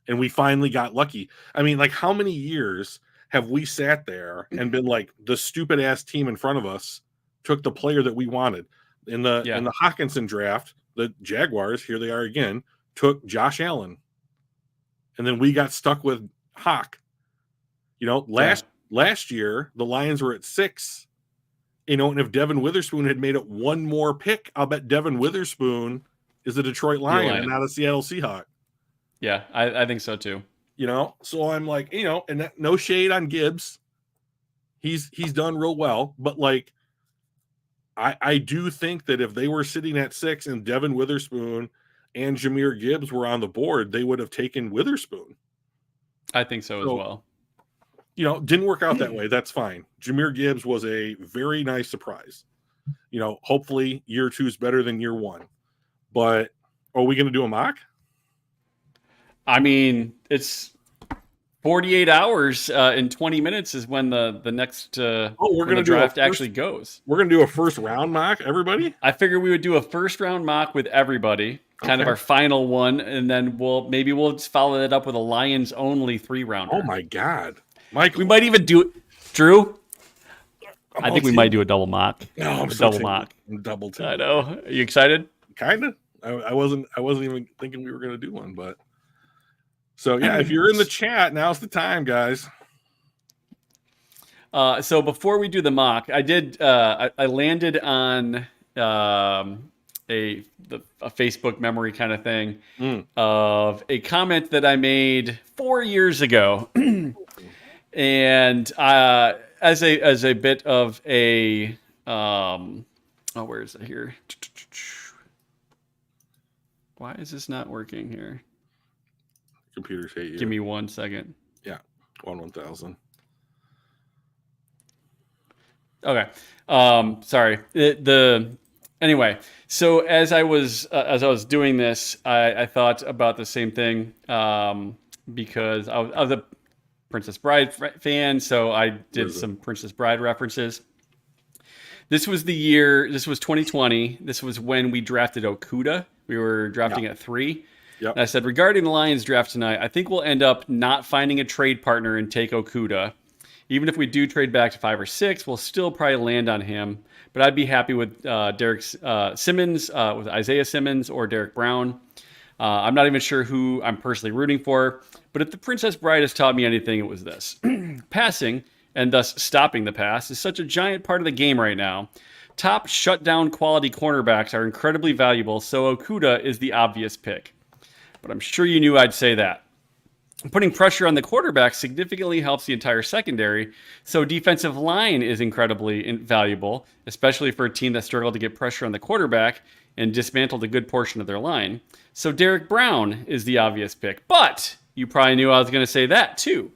And we finally got lucky. I mean, like, how many years have we sat there and been like, the stupid ass team in front of us took the player that we wanted? In the Hockenson draft, the Jaguars, here they are again, took Josh Allen. And then we got stuck with Hawk. Last year, the Lions were at 6. And if Devin Witherspoon had made it one more pick, I'll bet Devin Witherspoon is a Detroit Lion and not a Seattle Seahawk. Yeah, I think so too. So I'm like, and no shade on Gibbs. He's done real well. But like, I do think that if they were sitting at 6 and Devin Witherspoon and Jahmyr Gibbs were on the board, they would have taken Witherspoon. I think so as well. Didn't work out that way. That's fine. Jahmyr Gibbs was a very nice surprise. Hopefully year 2 is better than year 1. But are we going to do a mock? I mean, it's 48 hours in 20 minutes is when the next we're when gonna the draft actually goes. We're gonna do a first round mock, everybody. I figured we would do a first round mock with everybody, kind of our final one, and then we'll just follow it up with a Lions only 3-rounder. Oh my God, Michael! We might even do Drew. I think we might do a double mock. No, I'm double mock. Double team. I know. Are you excited? Kinda. I wasn't even thinking we were gonna do one, but so yeah, if you're in the chat, now's the time, guys. So before we do the mock, I did. I landed on a Facebook memory kind of thing of a comment that I made 4 years ago, and as a bit of a where is it here? Why is this not working here? Computers hate you. Give me 1 second. Yeah, 1,000. Okay. Sorry. Anyway. So as I was doing this, I thought about the same thing because I was a Princess Bride fan, so I did some Princess Bride references. This was 2020. This was when we drafted Okuda. We were drafting at 3. Yep. And I said, regarding the Lions draft tonight, I think we'll end up not finding a trade partner and take Okuda. Even if we do trade back to 5 or 6, we'll still probably land on him. But I'd be happy with Derek Simmons, with Isaiah Simmons or Derek Brown. I'm not even sure who I'm personally rooting for. But if the Princess Bride has taught me anything, it was this. Passing, and thus stopping the pass, is such a giant part of the game right now. Top shutdown quality cornerbacks are incredibly valuable, so Okuda is the obvious pick. But I'm sure you knew I'd say that. Putting pressure on the quarterback significantly helps the entire secondary, so defensive line is incredibly valuable, especially for a team that struggled to get pressure on the quarterback and dismantled a good portion of their line. So Derek Brown is the obvious pick. But you probably knew I was going to say that too.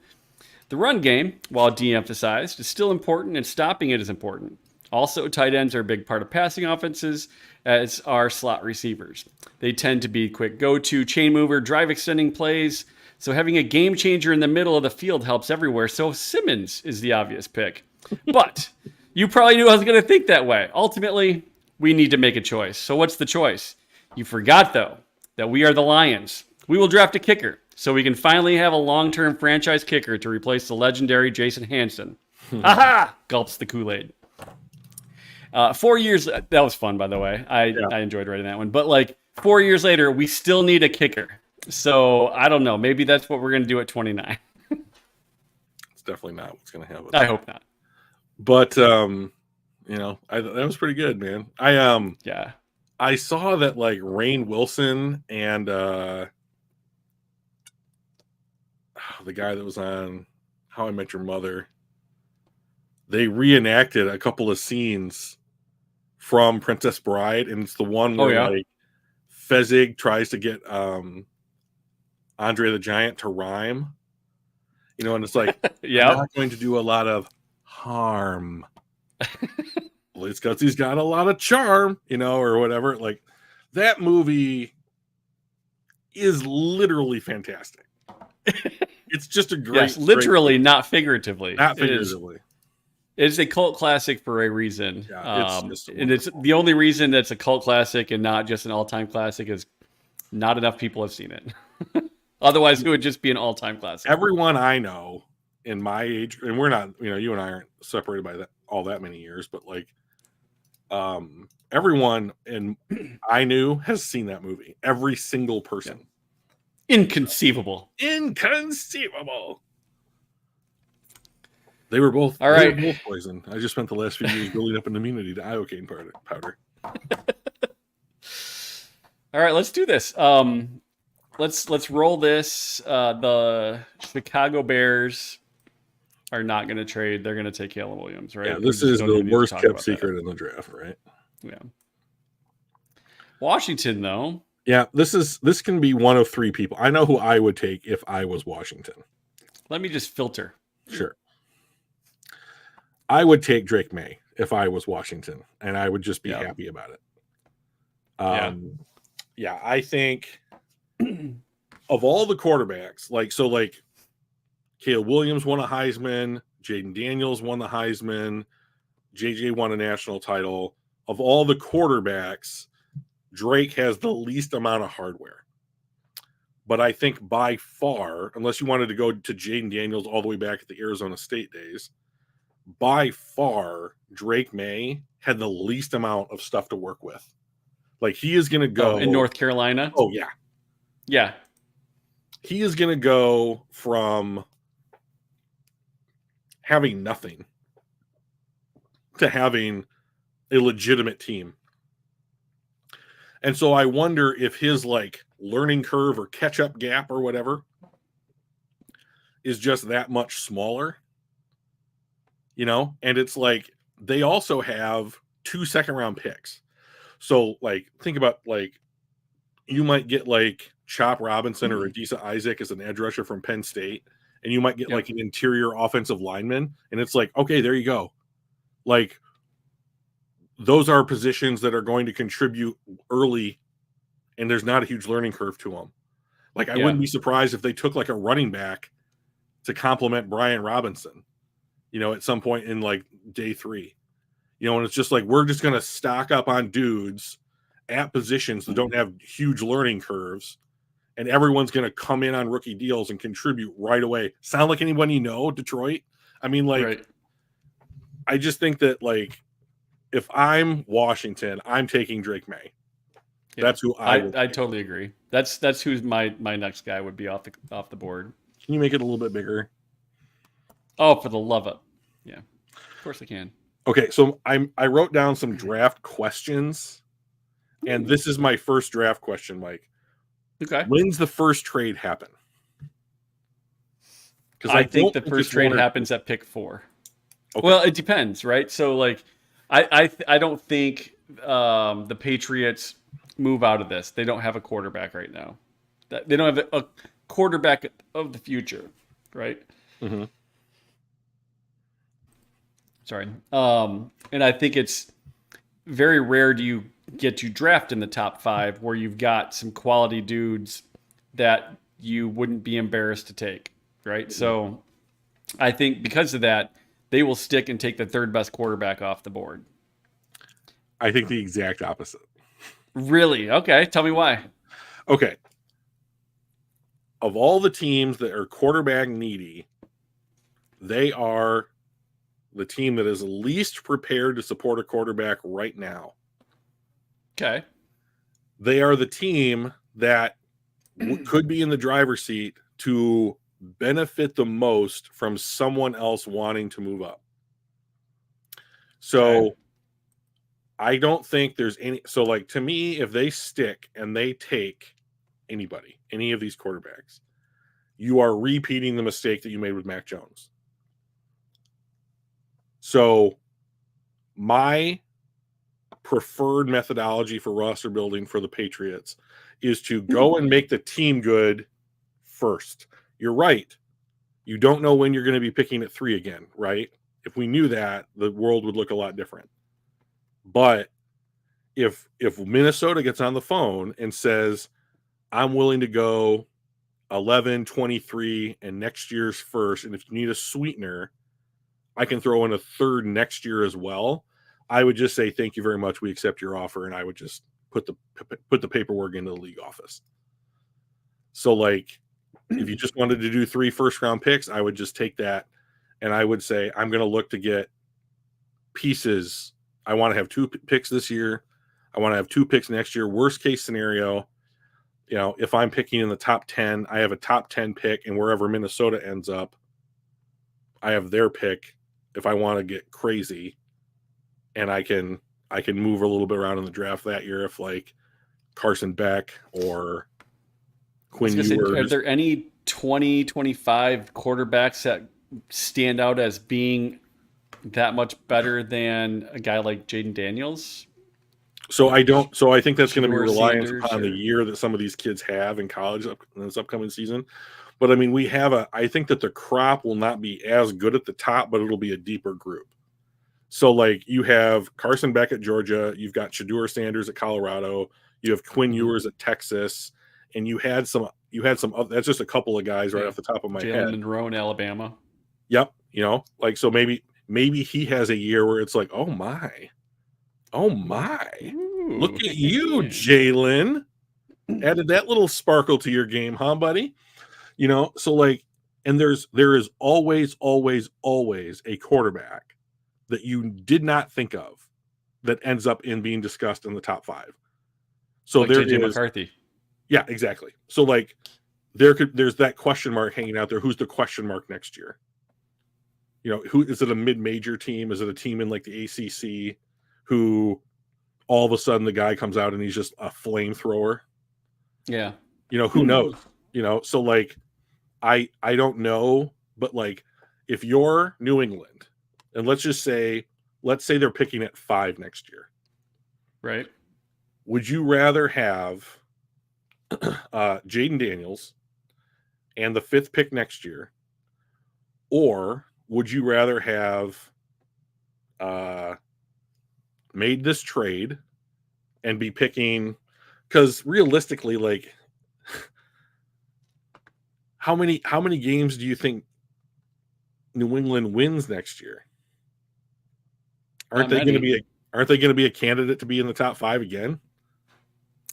The run game, while de-emphasized, is still important, and stopping it is important. Also, tight ends are a big part of passing offenses, as are slot receivers. They tend to be quick go-to, chain mover, drive extending plays. So having a game changer in the middle of the field helps everywhere. So Simmons is the obvious pick. But you probably knew I was going to think that way. Ultimately, we need to make a choice. So what's the choice? You forgot, though, that we are the Lions. We will draft a kicker so we can finally have a long-term franchise kicker to replace the legendary Jason Hanson. Aha! Gulps the Kool-Aid. 4 years, that was fun, by the way. I enjoyed writing that one. But 4 years later, we still need a kicker. So I don't know. Maybe that's what we're going to do at 29. It's definitely not what's going to happen. I hope not. But that was pretty good, man. I saw that Rainn Wilson and the guy that was on How I Met Your Mother, they reenacted a couple of scenes from Princess Bride, and it's the one where Fezzik tries to get Andre the Giant to rhyme, and it's like, I'm not going to do a lot of harm. Well, it's because he's got a lot of charm, or whatever. Like, that movie is literally fantastic. It's just a great, literally, not figuratively. Not figuratively. It is a cult classic for a reason. Yeah, and it's the only reason that's a cult classic and not just an all-time classic is not enough people have seen it. Otherwise, it would just be an all-time classic. Everyone I know in my age, and we're not, you and I aren't separated by all that many years, but everyone I knew has seen that movie. Every single person. Yeah. Inconceivable. They were both all right. They were both poison. I just spent the last few years building up an immunity to iocane powder. All right, let's do this. Let's roll this. The Chicago Bears are not going to trade. They're going to take Caleb Williams, right? Yeah, this is the worst kept secret in the draft, right? Yeah. Washington, though. Yeah, this can be one of 3 people. I know who I would take if I was Washington. Let me just filter. Sure. I would take Drake May if I was Washington, and I would just be happy about it. I think of all the quarterbacks, Caleb Williams won a Heisman. Jaden Daniels won the Heisman. JJ won a national title. Of all the quarterbacks, Drake has the least amount of hardware. But I think by far, unless you wanted to go to Jaden Daniels all the way back at the Arizona State days, by far, Drake May had the least amount of stuff to work with. Like, he is going to go... in North Carolina? Oh, yeah. Yeah. He is going to go from having nothing to having a legitimate team. And so I wonder if his like learning curve or catch-up gap or whatever is just that much smaller. You know, and it's like they also have 2 second-round picks. So like think about like you might get like Chop Robinson or Adisa Isaac as an edge rusher from Penn State, and you might get like an interior offensive lineman, and it's like, okay, there you go. Like those are positions that are going to contribute early, and there's not a huge learning curve to them. Like I wouldn't be surprised if they took like a running back to complement Brian Robinson, you know, at some point in like day 3, you know, and it's just like, we're just going to stock up on dudes at positions that don't have huge learning curves, and everyone's going to come in on rookie deals and contribute right away. Sound like anyone you know, Detroit? I mean, like, I just think that like, if I'm Washington, I'm taking Drake May. Yeah, that's who I totally agree. That's who's my next guy would be off the board. Can you make it a little bit bigger? Oh, for the love of, yeah, of course I can. Okay, so I wrote down some draft questions, and this is my first draft question, Mike. Okay, when's the first trade happen? Because I think the first trade happens at pick 4. Okay. Well, it depends, right? So like, I don't think the Patriots move out of this. They don't have a quarterback right now. They don't have a quarterback of the future, right? Mm-hmm. Sorry. And I think it's very rare do you get to draft in the top 5 where you've got some quality dudes that you wouldn't be embarrassed to take, right? Mm-hmm. So I think because of that, they will stick and take the 3rd best quarterback off the board. I think the exact opposite. Really? Okay. Tell me why. Okay. Of all the teams that are quarterback needy, they are the team that is least prepared to support a quarterback right now. Okay. They are the team that could be in the driver's seat to benefit the most from someone else wanting to move up. So okay. I don't think there's any. So, like, to me, if they stick and they take anybody, any of these quarterbacks, you are repeating the mistake that you made with Mac Jones. So, my preferred methodology for roster building for the Patriots is to go and make the team good first. You're right. You don't know when you're going to be picking at 3 again, right? If we knew that, the world would look a lot different. But if Minnesota gets on the phone and says, I'm willing to go 11, 23, and next year's first, and if you need a sweetener, I can throw in a 3rd next year as well, I would just say, thank you very much. We accept your offer. And I would just put the paperwork into the league office. So, like, if you just wanted to do 3 first-round picks, I would just take that, and I would say, I'm going to look to get pieces. I want to have 2 picks this year. I want to have 2 picks next year. Worst case scenario, you know, if I'm picking in the top 10, I have a top 10 pick, and wherever Minnesota ends up, I have their pick if I want to get crazy, and I can move a little bit around in the draft that year if, like, Carson Beck or Quinn Ewers. Are there any 2025 quarterbacks that stand out as being that much better than a guy like Jaden Daniels? So I think that's going to be reliant upon the year that some of these kids have in college in this upcoming season. But I mean, I think that the crop will not be as good at the top, but it'll be a deeper group. So, like, you have Carson Beck at Georgia, you've got Shedeur Sanders at Colorado, you have Quinn Ewers at Texas, and you had some you had some. That's just a couple of guys right off the top of my head. Jalen Monroe in Alabama. Yep, like so maybe he has a year where it's like, oh my, Ooh, look at you, Jalen. Added that little sparkle to your game, huh, buddy? So like, and there is always a quarterback that you did not think of that ends up in being discussed in the top 5. So like there JJ is McCarthy. Yeah, exactly. So like there's that question mark hanging out there. Who's the question mark next year? Who is it? A mid-major team? Is it a team in like the ACC who all of a sudden the guy comes out and he's just a flamethrower? Yeah. Who knows? So like I don't know, but like if you're New England, and let's say they're picking at 5 next year. Right. Would you rather have Jayden Daniels and the 5th pick next year, or would you rather have made this trade and be picking? Because realistically, like, how many games do you think New England wins next year? Aren't they going to be a candidate to be in the top 5 again?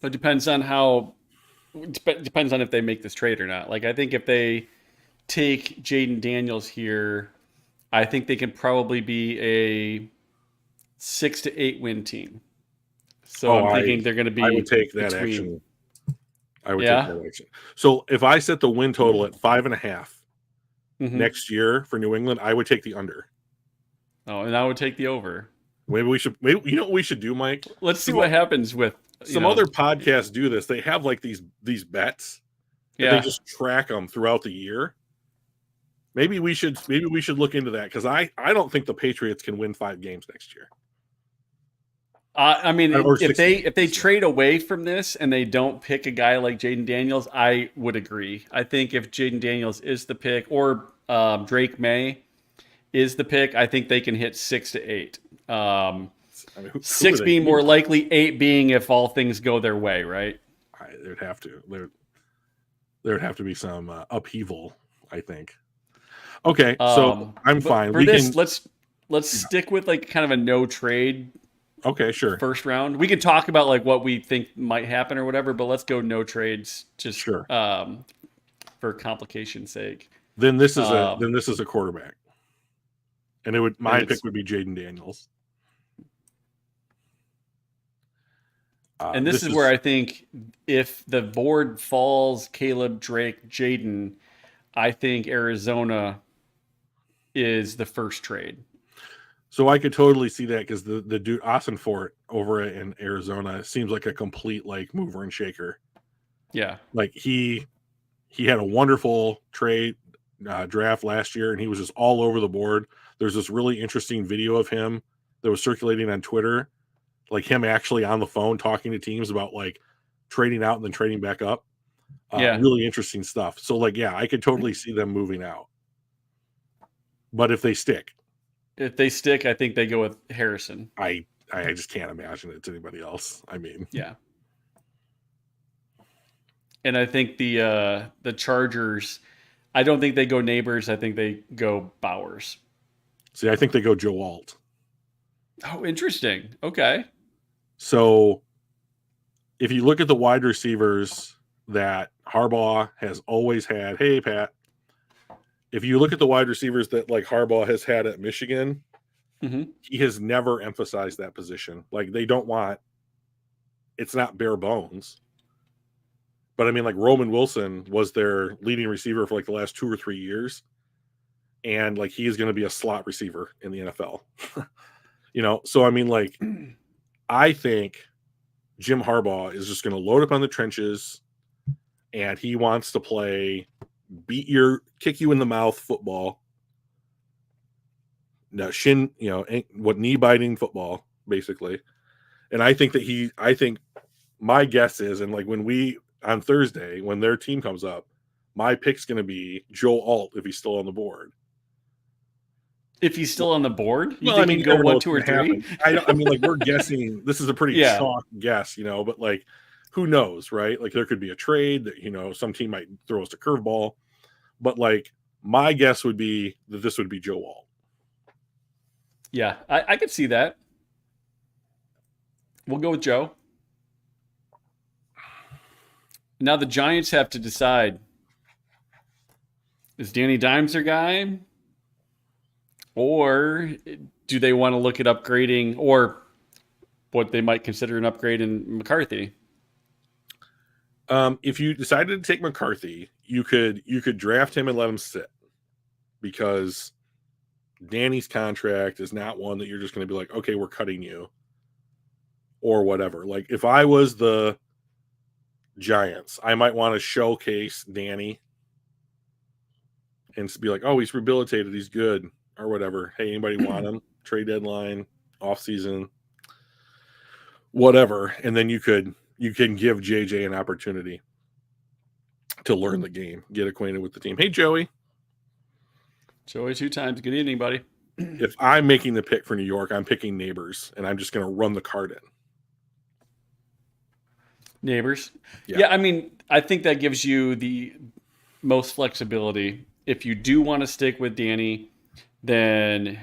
It depends on if they make this trade or not. Like, I think if they take Jayden Daniels here, I think they can probably be a 6 to 8 win team. So I'm thinking they're going to be. I would take that action. Take that action. So if I set the win total at 5.5 next year for New England, I would take the under. Oh, and I would take the over. Maybe we should. You know what we should do, Mike? Let's see what happens with some other podcasts. Do this. They have like these bets. Yeah. They just track them throughout the year. Maybe we should look into that, because I don't think the Patriots can win 5 games next year. I mean, if they trade away from this and they don't pick a guy like Jayden Daniels, I would agree. I think if Jayden Daniels is the pick, or Drake May is the pick, I think they can hit 6 to 8. 6 being more likely, 8 being if all things go their way, right? There'd have to. There would have to be some upheaval, I think. Okay, so I'm fine. Let's stick with like kind of a no trade. Okay, sure. First round. We can talk about like what we think might happen or whatever, but let's go no trades, just sure. For complication's sake. Then this is a quarterback, and my pick would be Jayden Daniels. And this is where I think if the board falls Caleb, Drake, Jayden, I think Arizona is the first trade. So I could totally see that, because the dude Austin Fort over in Arizona seems like a complete like mover and shaker. Yeah, like he had a wonderful trade draft last year, and he was just all over the board. There's this really interesting video of him that was circulating on Twitter, like him actually on the phone talking to teams about like trading out and then trading back up. Really interesting stuff. So like, yeah, I could totally see them moving out. But if they stick, I think they go with Harrison. I just can't imagine it's anybody else. I mean, yeah. And I think the Chargers, I don't think they go Neighbors. I think they go Bowers. See, I think they go Joe Alt. Oh, interesting. Okay. So if you look at the wide receivers that Harbaugh has always had, hey, Pat, if you look at the wide receivers that like Harbaugh has had at Michigan, he has never emphasized that position. Like it's not bare bones. But I mean, like Roman Wilson was their leading receiver for like the last 2 or 3 years. And like, he is going to be a slot receiver in the NFL. So I mean, like, I think Jim Harbaugh is just going to load up on the trenches, and he wants to play kick you in the mouth football. No, knee biting football, basically. And I think my guess is, and like on Thursday, when their team comes up, my pick's going to be Joe Alt if he's still on the board. If he's still on the board, you think he can go 1, 2, or 3? I mean, like, we're guessing. This is a pretty chalk guess, but like, who knows, right? Like there could be a trade that, you know, some team might throw us a curveball, but like my guess would be that this would be Joe Alt. Yeah, I could see that. We'll go with Joe. Now the Giants have to decide: is Danny Dimes their guy, or do they want to look at upgrading, or what they might consider an upgrade in McCarthy? If you decided to take McCarthy, you could draft him and let him sit, because Danny's contract is not one that you're just going to be like, okay, we're cutting you or whatever. Like if I was the Giants, I might want to showcase Danny and be like, oh, he's rehabilitated, he's good, or whatever. Hey, anybody want him? Trade deadline, off season, whatever. And then you can give JJ an opportunity to learn the game, get acquainted with the team. Hey, Joey. Joey 2 times. Good evening, buddy. If I'm making the pick for New York, I'm picking Neighbors, and I'm just going to run the card in. Neighbors. Yeah, I mean, I think that gives you the most flexibility. If you do want to stick with Danny, then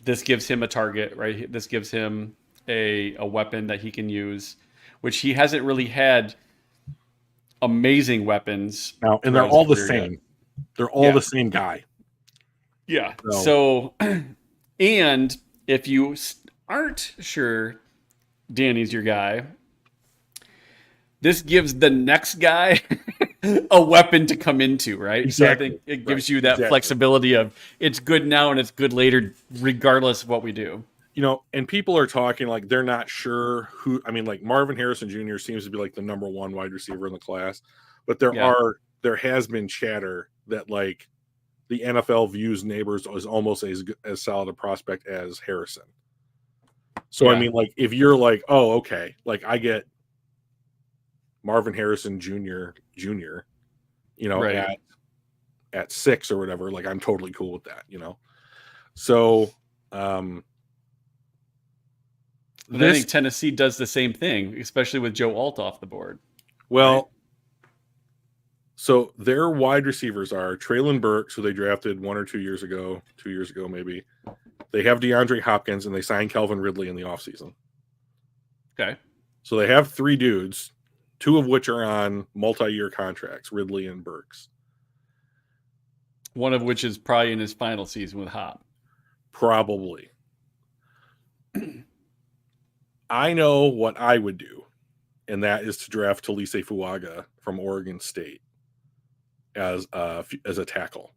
this gives him a target, right? This gives him a weapon that he can use, which he hasn't really had amazing weapons. Now, and they're all the same. Yet. They're all the same guy. Yeah. So, and if you aren't sure Danny's your guy, this gives the next guy a weapon to come into, right? Exactly. So I think it gives you that flexibility of it's good now and it's good later, regardless of what we do. You know, and people are talking like they're not sure who. I mean, like Marvin Harrison Jr. seems to be like the number one wide receiver in the class, but there has been chatter that like the NFL views Neighbors as almost as solid a prospect as Harrison. So I mean, like if you're like, oh, okay, like I get Marvin Harrison Jr., you know, at 6 or whatever, like I'm totally cool with that, you know. So I think Tennessee does the same thing, especially with Joe Alt off the board. Well, right? So their wide receivers are Treylon Burks, who they drafted 1 or 2 years ago, 2 years ago maybe. They have DeAndre Hopkins, and they signed Calvin Ridley in the offseason. Okay. So they have 3 dudes, 2 of which are on multi-year contracts, Ridley and Burks. One of which is probably in his final season with Hop. Probably. I know what I would do, and that is to draft Talise Fuaga from Oregon State as a tackle,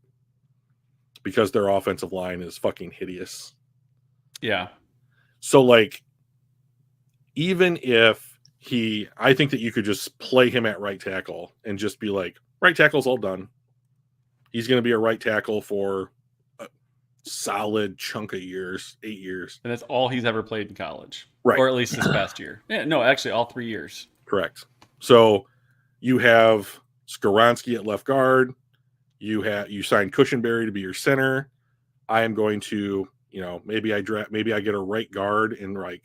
because their offensive line is fucking hideous. Yeah. So like, even if I think that you could just play him at right tackle and just be like, right tackle's all done. He's going to be a right tackle for a solid chunk of years, 8 years. And that's all he's ever played in college. Right. Or at least this past year. Yeah, no, actually all 3 years. Correct. So you have Skoronski at left guard. You signed Cushenberry to be your center. I am going to, you know, maybe I get a right guard in like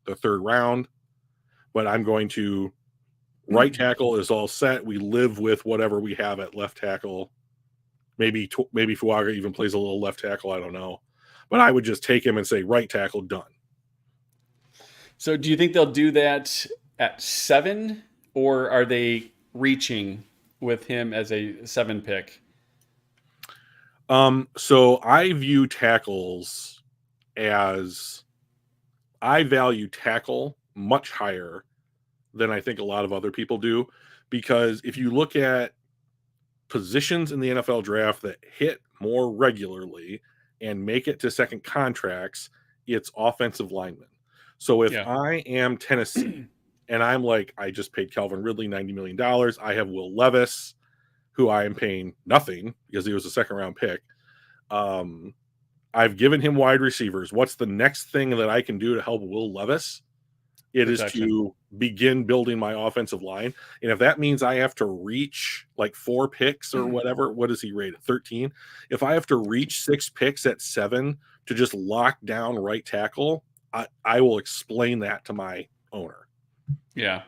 the 3rd round, but I'm going to right tackle is all set. We live with whatever we have at left tackle. Maybe Fuaga even plays a little left tackle. I don't know, but I would just take him and say right tackle done. So do you think they'll do that at 7, or are they reaching with him as a 7 pick? So I view tackles as, I value tackle much higher than I think a lot of other people do, because if you look at positions in the NFL draft that hit more regularly and make it to second contracts, it's offensive linemen. So if I am Tennessee and I'm like, I just paid Calvin Ridley $90 million, I have Will Levis, who I am paying nothing because he was a 2nd round pick. I've given him wide receivers. What's the next thing that I can do to help Will Levis? It is to begin building my offensive line. And if that means I have to reach like 4 picks or whatever, what is he rated? 13. If I have to reach 6 picks at 7 to just lock down right tackle, I will explain that to my owner. Yeah.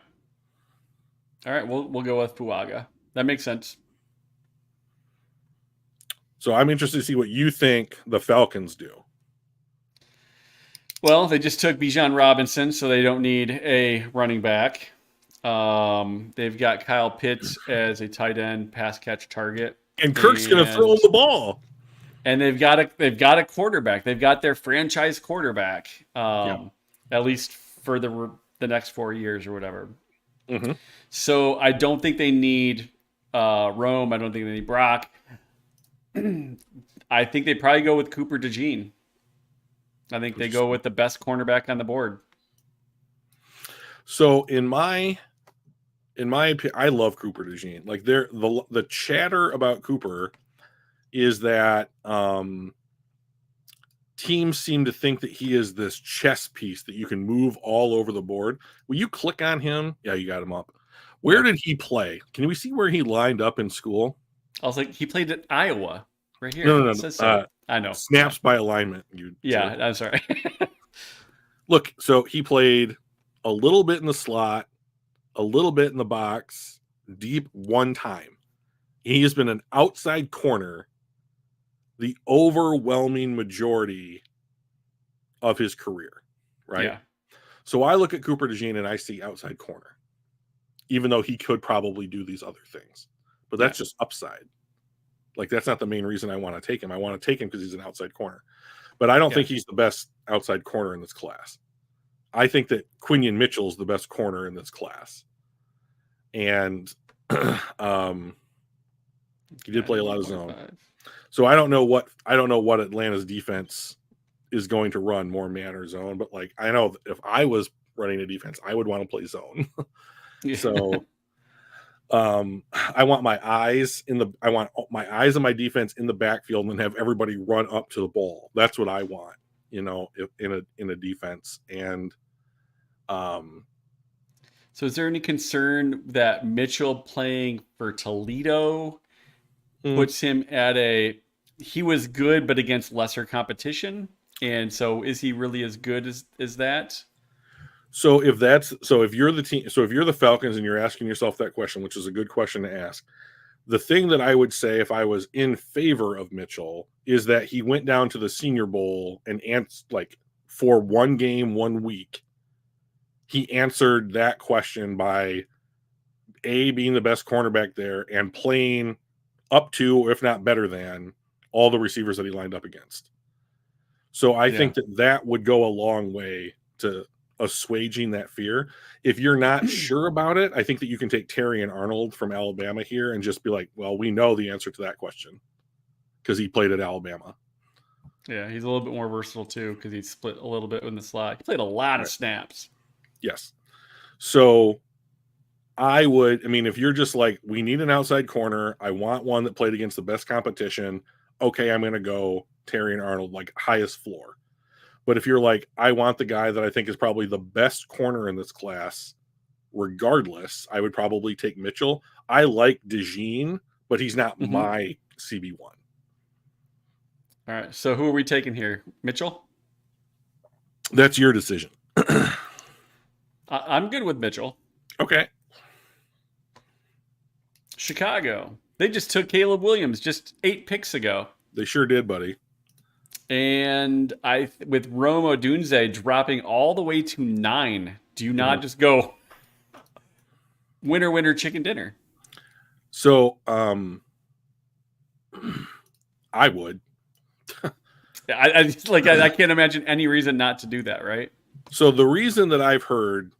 All right, we'll go with Fuaga. That makes sense. So I'm interested to see what you think the Falcons do. Well, they just took Bijan Robinson, so they don't need a running back. They've got Kyle Pitts as a tight end pass catch target, And Kirk's going to throw the ball. And they've got a quarterback. They've got their franchise quarterback, at least for the next 4 years or whatever. Mm-hmm. So I don't think they need Rome. I don't think they need Brock. I think they probably go with Cooper DeJean. I think they go with the best cornerback on the board. So in my opinion, I love Cooper DeJean. Like the chatter about Cooper is that teams seem to think that he is this chess piece that you can move all over the board. Will you click on him? Yeah, you got him up. Where did he play? Can we see where he lined up in school? I was like, he played at Iowa, right here. No. It says so. I know. Snaps by alignment. I'm sorry. Look, so he played a little bit in the slot, a little bit in the box, deep one time. He has been an outside corner the overwhelming majority of his career, right? Yeah. So I look at Cooper DeJean and I see outside corner, even though he could probably do these other things. But that's just upside. Like, that's not the main reason I want to take him. I want to take him because he's an outside corner. But I don't think he's the best outside corner in this class. I think that Quinion Mitchell is the best corner in this class. And he did play a lot of zone. So I don't know what Atlanta's defense is going to run, more man or zone. But like, I know if I was running a defense, I would want to play zone. So I want my eyes on my defense in the backfield and have everybody run up to the ball. That's what I want, in a defense. And so is there any concern that Mitchell playing for Toledo puts him at he was good, but against lesser competition? And so is he really as good as that? So if you're the team, so if you're the Falcons and you're asking yourself that question, which is a good question to ask, the thing that I would say if I was in favor of Mitchell is that he went down to the Senior Bowl and for one game, 1 week, he answered that question by being the best cornerback there and playing up to, if not better than, all the receivers that he lined up against. So I think that would go a long way to assuaging that fear. If you're not sure about it, I think that you can take Terry and Arnold from Alabama here and just be like, well, we know the answer to that question because he played at Alabama. Yeah, he's a little bit more versatile too because he split a little bit in the slot. He played a lot of snaps. Yes. So if you're just like, we need an outside corner, I want one that played against the best competition, okay, I'm going to go Terry and Arnold, like highest floor. But if you're like, I want the guy that I think is probably the best corner in this class, regardless, I would probably take Mitchell. I like DeJean, but he's not my CB1. All right. So who are we taking here? Mitchell? That's your decision. I'm good with Mitchell. Okay. Chicago. They just took Caleb Williams just 8 picks ago. They sure did, buddy. And with Rome Odunze dropping all the way to 9, do you not just go winner, winner, chicken dinner? So, I would. I can't imagine any reason not to do that, right? So the reason that I've heard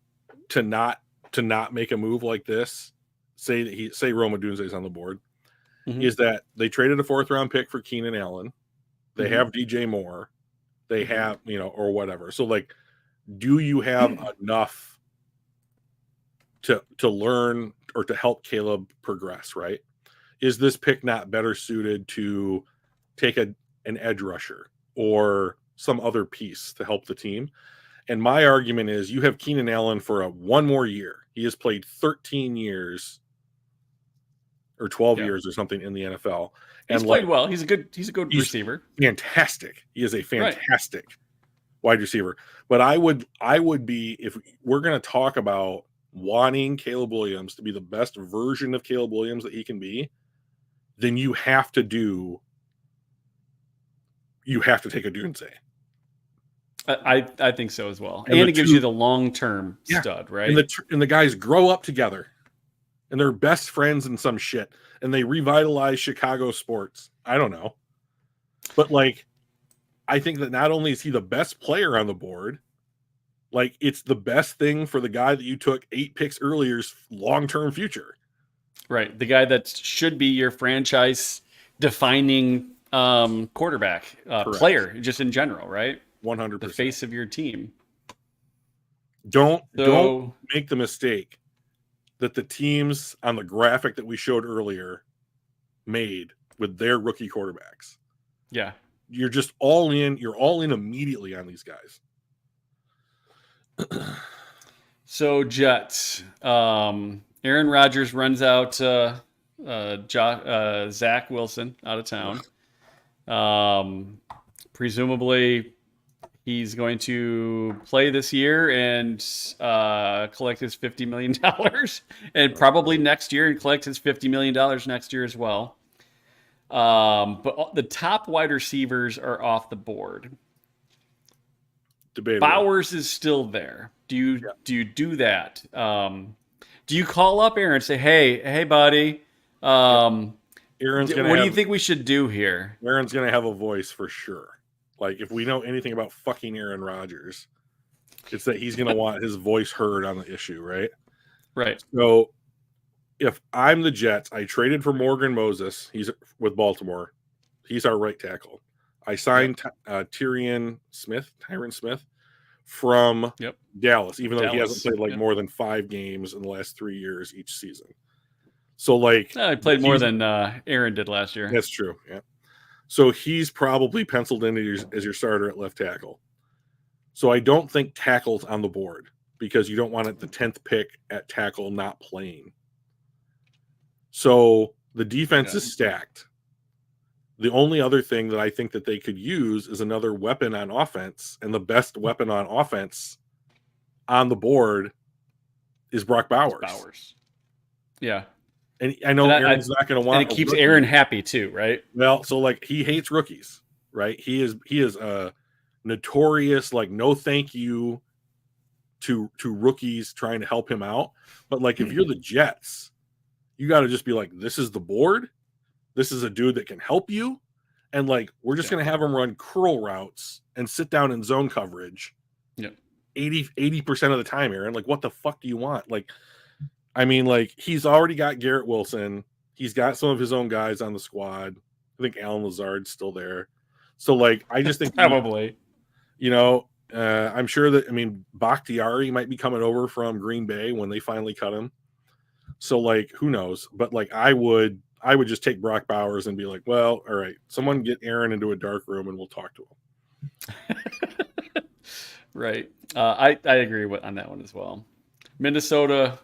to not make a move like this, say Rome Odunze is on the board, is that they traded a 4th round pick for Keenan Allen. They have DJ Moore. They have, or whatever. So, like, do you have enough to learn or to help Caleb progress, right? Is this pick not better suited to take an edge rusher or some other piece to help the team? And my argument is you have Keenan Allen for one more year. He has played 13 years or 12 years or something in the NFL. He's played well. He's a good receiver. Fantastic. He is a fantastic wide receiver. But I would be, if we're going to talk about wanting Caleb Williams to be the best version of Caleb Williams that he can be, then you have to take a Dunze. I think so as well. And And it gives you the long-term stud, right? And the guys grow up together and they're best friends and some shit. And they revitalize Chicago sports. I don't know. But like, I think that not only is he the best player on the board, like it's the best thing for the guy that you took 8 picks earlier's long-term future. Right. The guy that should be your franchise defining quarterback player, just in general, right? 100%. The face of your team. Don't make the mistake that the teams on the graphic that we showed earlier made with their rookie quarterbacks. Yeah. You're just all in. You're all in immediately on these guys. So Jets. Aaron Rodgers runs out Zach Wilson out of town. Presumably he's going to play this year and collect his $50 million and probably next year and collect his $50 million next year as well. But the top wide receivers are off the board. Debatable. Bowers is still there. Do you do that? Do you call up Aaron and say, hey, buddy, Aaron's gonna what do you think we should do here? Aaron's going to have a voice for sure. Like, if we know anything about fucking Aaron Rodgers, it's that he's going to want his voice heard on the issue, right? Right. So, if I'm the Jets, I traded for Morgan Moses. He's with Baltimore. He's our right tackle. I signed Tyron Smith from Dallas, even though he hasn't played like more than 5 games in the last 3 years each season. So, like, he played more than Aaron did last year. That's true. Yeah. So he's probably penciled in as your starter at left tackle. So I don't think tackle's on the board because you don't want it the 10th pick at tackle not playing. So the defense is stacked. The only other thing that I think that they could use is another weapon on offense, and the best weapon on offense on the board is Brock Bowers. Yeah. And I know Aaron's not going to want. And it keeps Aaron happy too, right? Well, so like he hates rookies, right? He is a notorious like no thank you to rookies trying to help him out. But like if you're the Jets, you got to just be like, this is the board. This is a dude that can help you, and like we're just going to have him run curl routes and sit down in zone coverage. 80% of the time, Aaron. Like, what the fuck do you want? Like. I mean, like, he's already got Garrett Wilson. He's got some of his own guys on the squad. I think Alan Lazard's still there. So, like, I just think probably, I'm sure that, Bakhtiari might be coming over from Green Bay when they finally cut him. So, like, who knows? But, like, I would just take Brock Bowers and be like, well, all right, someone get Aaron into a dark room and we'll talk to him. Right. I agree on that one as well. Minnesota.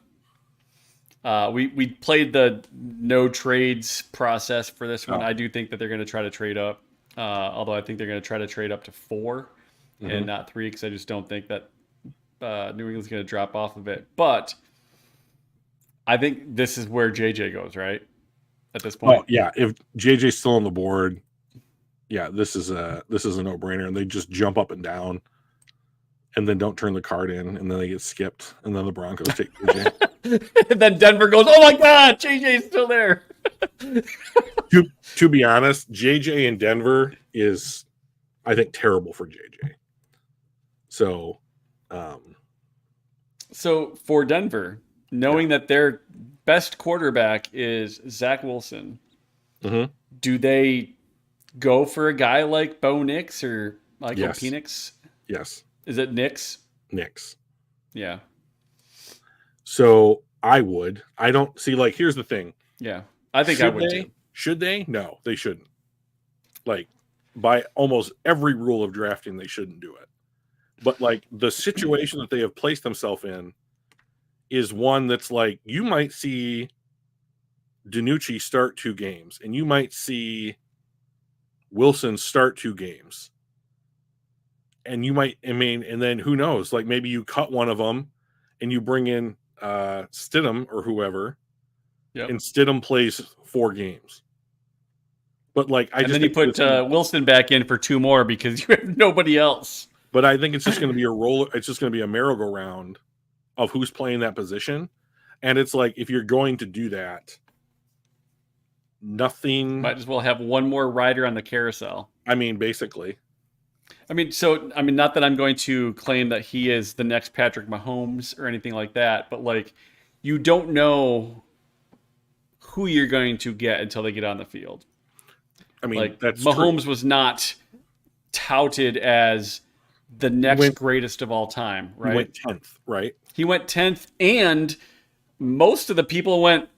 We played the no trades process for this one. I do think that they're going to try to trade up, although I think they're going to try to trade up to 4 and not 3 because I just don't think that New England's going to drop off of it. But I think this is where JJ goes, right? At this point. Oh, yeah. If JJ's still on the board, yeah, this is a no-brainer, and they just jump up and down. And then don't turn the card in, and then they get skipped, and then the Broncos take JJ. And then Denver goes, "Oh my God, JJ's still there." To be honest, JJ in Denver is, I think, terrible for JJ. So, so for Denver, knowing that their best quarterback is Zach Wilson, do they go for a guy like Bo Nix or Michael Penix? Yes. Is it Nix? Nix. Yeah. So I would. I don't see, like, here's the thing. Yeah. I think I would too. Should they? No, they shouldn't. Like, by almost every rule of drafting, they shouldn't do it. But, like, the situation that they have placed themselves in is one that's like, you might see DiNucci start 2 games, and you might see Wilson start 2 games. And you might, and then who knows? Like maybe you cut one of them and you bring in Stidham or whoever, Yep. and Stidham plays 4 games. But like, and then you put Wilson back in for 2 more because you have nobody else. But I think it's just going to be a roller. It's just going to be a merry-go-round of who's playing that position. And it's like, if you're going to do that, nothing. Might as well have one more rider on the carousel. I mean, basically. Not that I'm going to claim that he is the next Patrick Mahomes or anything like that, but like, you don't know who you're going to get until they get on the field. I mean, like, that's Mahomes true. was not touted as the next greatest of all time, right? He went 10th, right? He went 10th, and most of the people went,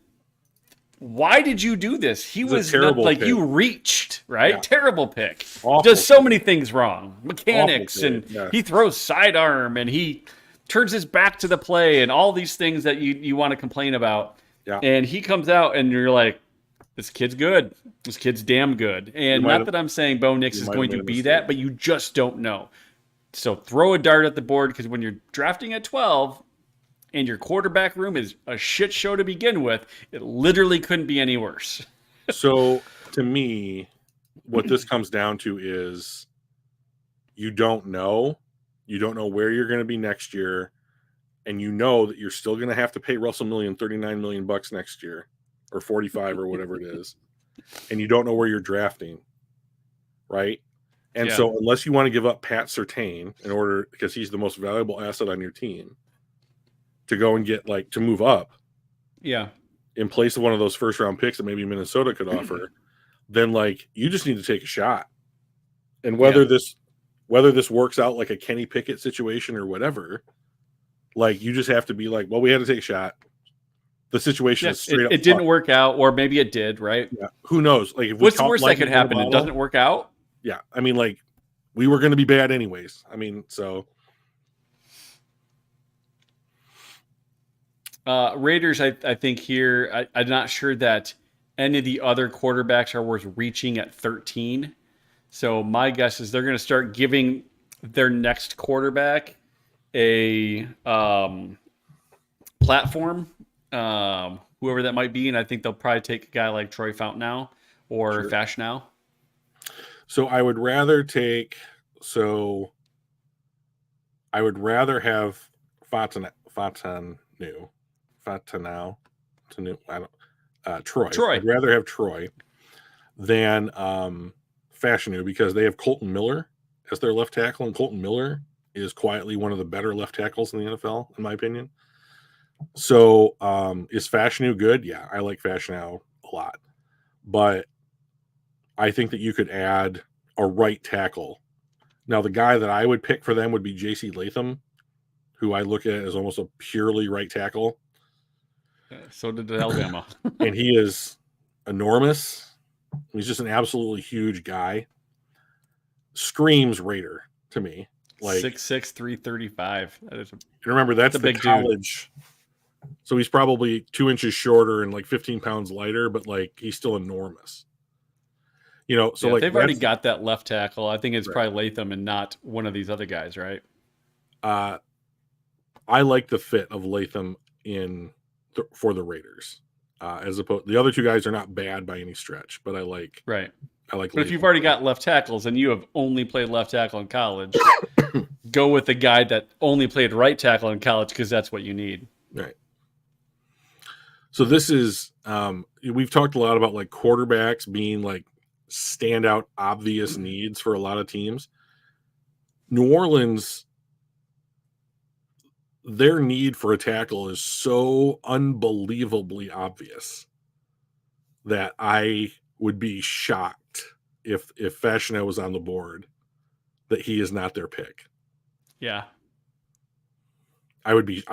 why did you do this? He was not, like, pick. You reached, right? Yeah. Terrible pick. Awful. Does so many things wrong. Mechanics, and he throws sidearm, and he turns his back to the play, and all these things that you want to complain about. Yeah. And he comes out, and you're like, this kid's good. This kid's damn good. And not that I'm saying Bo Nix is going to be that, but you just don't know. So throw a dart at the board, because when you're drafting at 12 and your quarterback room is a shit show to begin with, it literally couldn't be any worse. So to me, what this comes down to is you don't know. You don't know where you're going to be next year. And you know that you're still going to have to pay Russell Million $39 million next year, or 45 or whatever it is. And you don't know where you're drafting. Right? And so unless you want to give up Pat Surtain in order, because he's the most valuable asset on your team, to go and get, like, to move up, in place of one of those first round picks that maybe Minnesota could offer, then, like, you just need to take a shot. And whether this works out like a Kenny Pickett situation or whatever, like, you just have to be like, well, we had to take a shot. The situation is straight up. It didn't work out, or maybe it did, right? Yeah. Who knows? Like, if what's the worst that could happen? It doesn't work out. Yeah, I mean, like, we were going to be bad anyways. I mean, so. Raiders, I think here, I'm not sure that any of the other quarterbacks are worth reaching at 13. So my guess is they're going to start giving their next quarterback a platform, whoever that might be. And I think they'll probably take a guy like Troy Fautanu or Fashanu. So I would rather have Troy. I'd rather have Troy than Fashanu, because they have Colton Miller as their left tackle, and Colton Miller is quietly one of the better left tackles in the NFL, in my opinion. So is Fashanu good? Yeah, I like Fashanu a lot. But I think that you could add a right tackle. Now, the guy that I would pick for them would be J.C. Latham, who I look at as almost a purely right tackle. So did Alabama. And he is enormous. He's just an absolutely huge guy. Screams Raider to me. Like 6'6", 335. Remember, that's the big college. Dude. So he's probably 2 inches shorter and like 15 pounds lighter, but like he's still enormous. You know, so like they've already got that left tackle. I think it's probably Latham and not one of these other guys, right? I like the fit of Latham for the Raiders, as opposed the other 2 guys are not bad by any stretch, but I like But Latham. If you've already got left tackles and you have only played left tackle in college, go with the guy that only played right tackle in college, because that's what you need. Right. So this is we've talked a lot about like quarterbacks being like standout obvious needs for a lot of teams. New Orleans, their need for a tackle is so unbelievably obvious that I would be shocked if Fashanu was on the board that he is not their pick. Yeah. I would be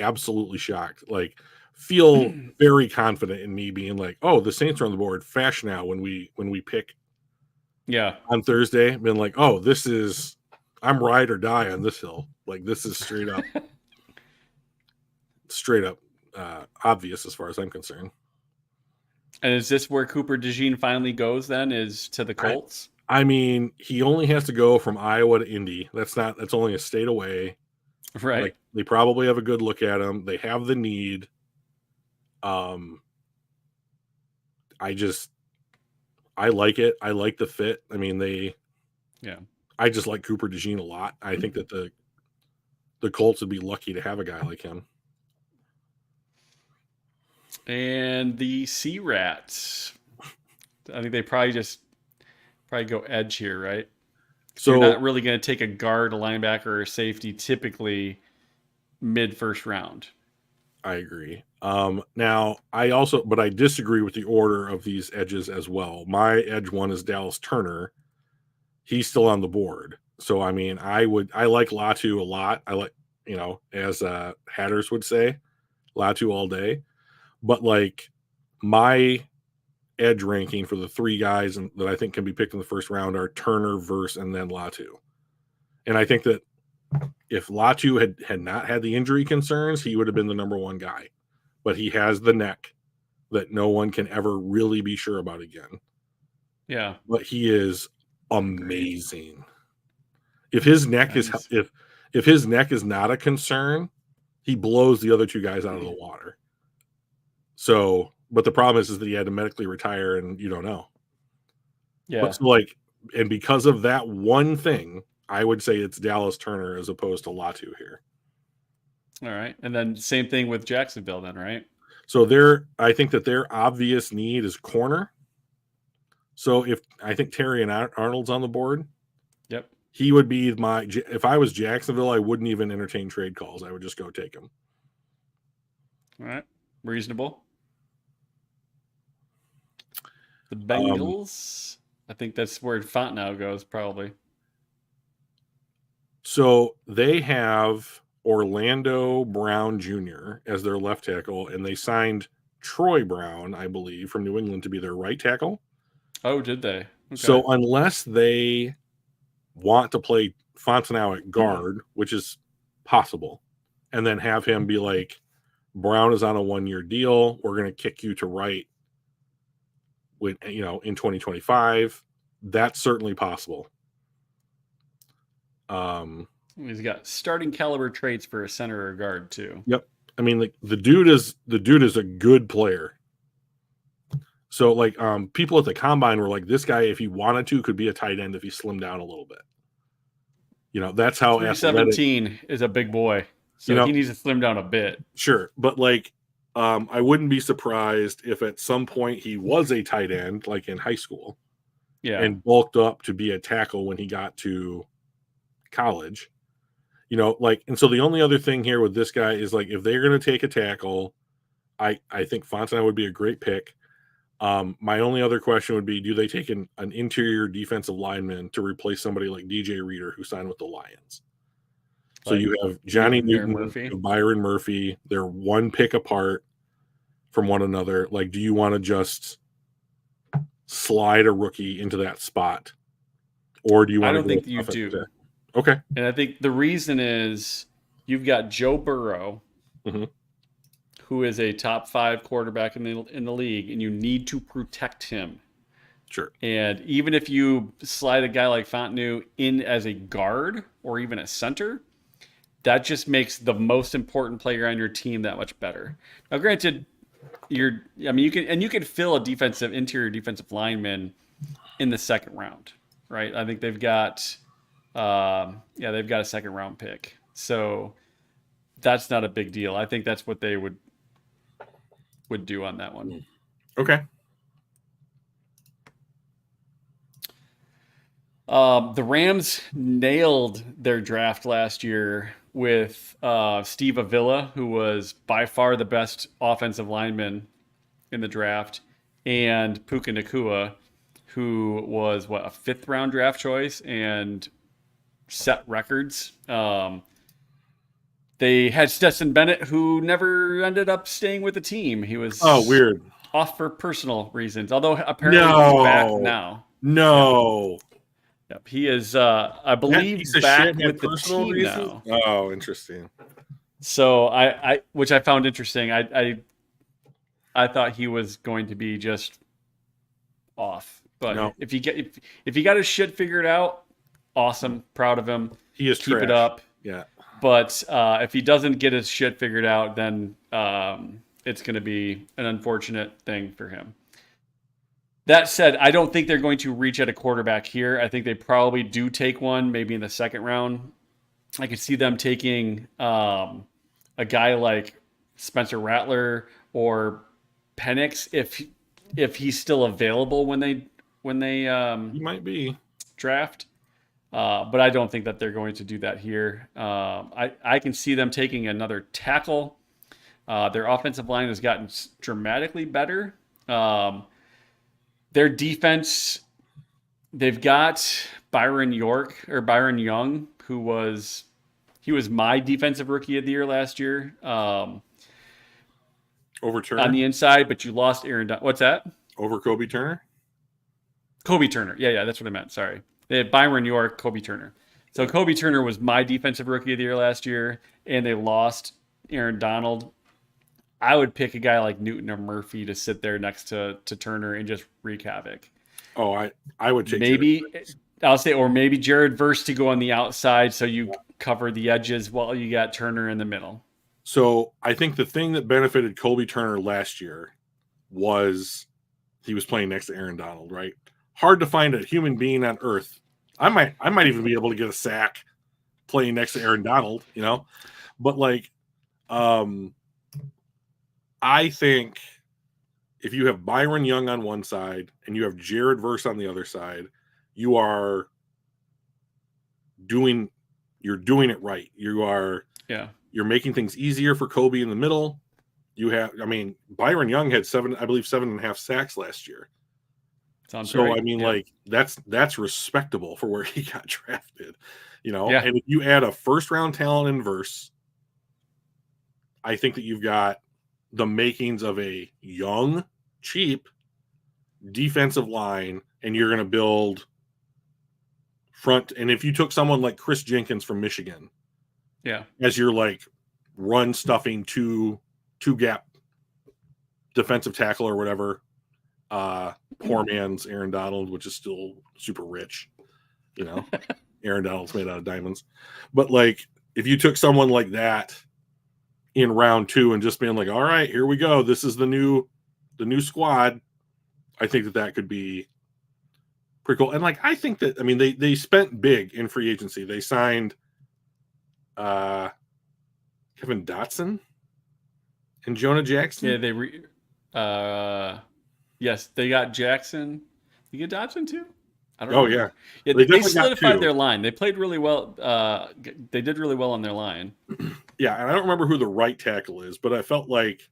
absolutely shocked. Like, feel very confident in me being like, oh, the Saints are on the board. Fashanu when we pick on Thursday, been like, oh, I'm ride or die on this hill. Like, this is straight up obvious as far as I'm concerned. And is this where Cooper DeJean finally goes then, is to the Colts? I mean, he only has to go from Iowa to Indy. That's only a state away. Right. Like they probably have a good look at him. They have the need. I like it. I like the fit. I mean, I just like Cooper DeJean a lot. I think that the Colts would be lucky to have a guy like him. And the Sea Rats, I think they probably go edge here, right? So you're not really going to take a guard, a linebacker, or a safety typically mid first round. I agree. Now but I disagree with the order of these edges as well. My edge one is Dallas Turner. He's still on the board. So, I mean, I like Latu a lot. I like, as Hatters would say, Latu all day. But like my edge ranking for the three guys that I think can be picked in the first round are Turner, Verse, and then Latu. And I think that if Latu had not had the injury concerns, he would have been the number one guy. But he has the neck that no one can ever really be sure about again. Yeah. But he is amazing. If his neck is if his neck is not a concern, he blows the other two guys out of the water. So, but the problem is that he had to medically retire, and you don't know. Yeah. But so and because of that one thing, I would say it's Dallas Turner as opposed to Latu here. All right. And then same thing with Jacksonville then, right? So I think that their obvious need is corner. So I think Terry and Arnold's on the board. Yep. He would be if I was Jacksonville, I wouldn't even entertain trade calls. I would just go take him. All right. Reasonable. The Bengals, I think that's where Fontenot goes probably. So they have Orlando Brown Jr. as their left tackle, and they signed Troy Brown, I believe, from New England to be their right tackle. Oh, did they? Okay. So unless they want to play Fontenot at guard, which is possible, and then have him be like, Brown is on a 1-year deal, we're going to kick you to right in 2025, that's certainly possible. He's got starting caliber traits for a center or guard too. Yep. I mean, like the dude is a good player. So like people at the combine were like, this guy, if he wanted to, could be a tight end if he slimmed down a little bit. That's how 317 is a big boy. So he needs to slim down a bit. Sure. But like I wouldn't be surprised if at some point he was a tight end, like in high school. Yeah. And bulked up to be a tackle when he got to college. And so the only other thing here with this guy is like, if they're going to take a tackle, I think Fontenot would be a great pick. My only other question would be, do they take an interior defensive lineman to replace somebody like DJ Reader who signed with the Lions? So you have Johnny Newton, Byron Murphy. They're one pick apart from one another. Like, do you want to just slide a rookie into that spot? Or do you want to? I don't think you do. There? Okay. And I think the reason is you've got Joe Burrow, who is a top 5 quarterback in the league, and you need to protect him. Sure. And even if you slide a guy like Fontenot in as a guard or even a center, that just makes the most important player on your team that much better. Now, granted, you can fill a interior defensive lineman in the second round, right? I think they've got a second round pick. So that's not a big deal. I think that's what they would do on that one. Okay. The Rams nailed their draft last year with Steve Avila, who was by far the best offensive lineman in the draft, and Puka Nacua, who was a 5th round draft choice and set records. They had Stetson Bennett, who never ended up staying with the team. He was weird off for personal reasons, although apparently he's back now. No. Yep. He is, I believe, back with the team reasons? Now. Oh, interesting. So which I found interesting. I thought he was going to be just off, but if he got his shit figured out, awesome, proud of him. He is keep trash. It up. Yeah. But if he doesn't get his shit figured out, then it's going to be an unfortunate thing for him. That said, I don't think they're going to reach at a quarterback here. I think they probably do take one, maybe in the second round. I could see them taking a guy like Spencer Rattler or Penix if he's still available when they He might be. draft. But I don't think that they're going to do that here. I can see them taking another tackle. Their offensive line has gotten dramatically better. Their defense, they've got Byron Young, who was my defensive rookie of the year last year. Over Turner? On the inside, but you lost Aaron. What's that? Over Kobe Turner? Kobe Turner. Yeah, that's what I meant. Sorry. They had Byron York, Kobe Turner. So Kobe Turner was my defensive rookie of the year last year, and they lost Aaron Donald. I would pick a guy like Newton or Murphy to sit there next to Turner and just wreak havoc. Oh, I would take maybe I'll say, or maybe Jared Verse to go on the outside so you cover the edges while you got Turner in the middle. So I think the thing that benefited Kobe Turner last year was he was playing next to Aaron Donald, right? Hard to find a human being on earth. I might even be able to get a sack playing next to Aaron Donald, you know? But like, I think if you have Byron Young on one side and you have Jared Verse on the other side, you're doing it right. You're making things easier for Kobe in the middle. Byron Young had 7.5 sacks last year. Sounds so right. Like that's respectable for where he got drafted, you know. Yeah. And if you add a first round talent in Verse, I think that you've got the makings of a young, cheap defensive line, and you're going to build front. And if you took someone like Chris Jenkins from Michigan, as your like run stuffing two gap defensive tackle or whatever, poor man's Aaron Donald, which is still super rich, you know. Aaron Donald's made out of diamonds. But like if you took someone like that in round 2 and just being like, all right, here we go, this is the new squad, I think that could be pretty cool. And like I think that they spent big in free agency. They signed Kevin Dotson and Jonah Jackson. Yeah, yes, they got Jackson. You get Dotson too? I don't know. Oh yeah. They solidified their line. They played really well. They did really well on their line. Yeah, and I don't remember who the right tackle is, but I felt like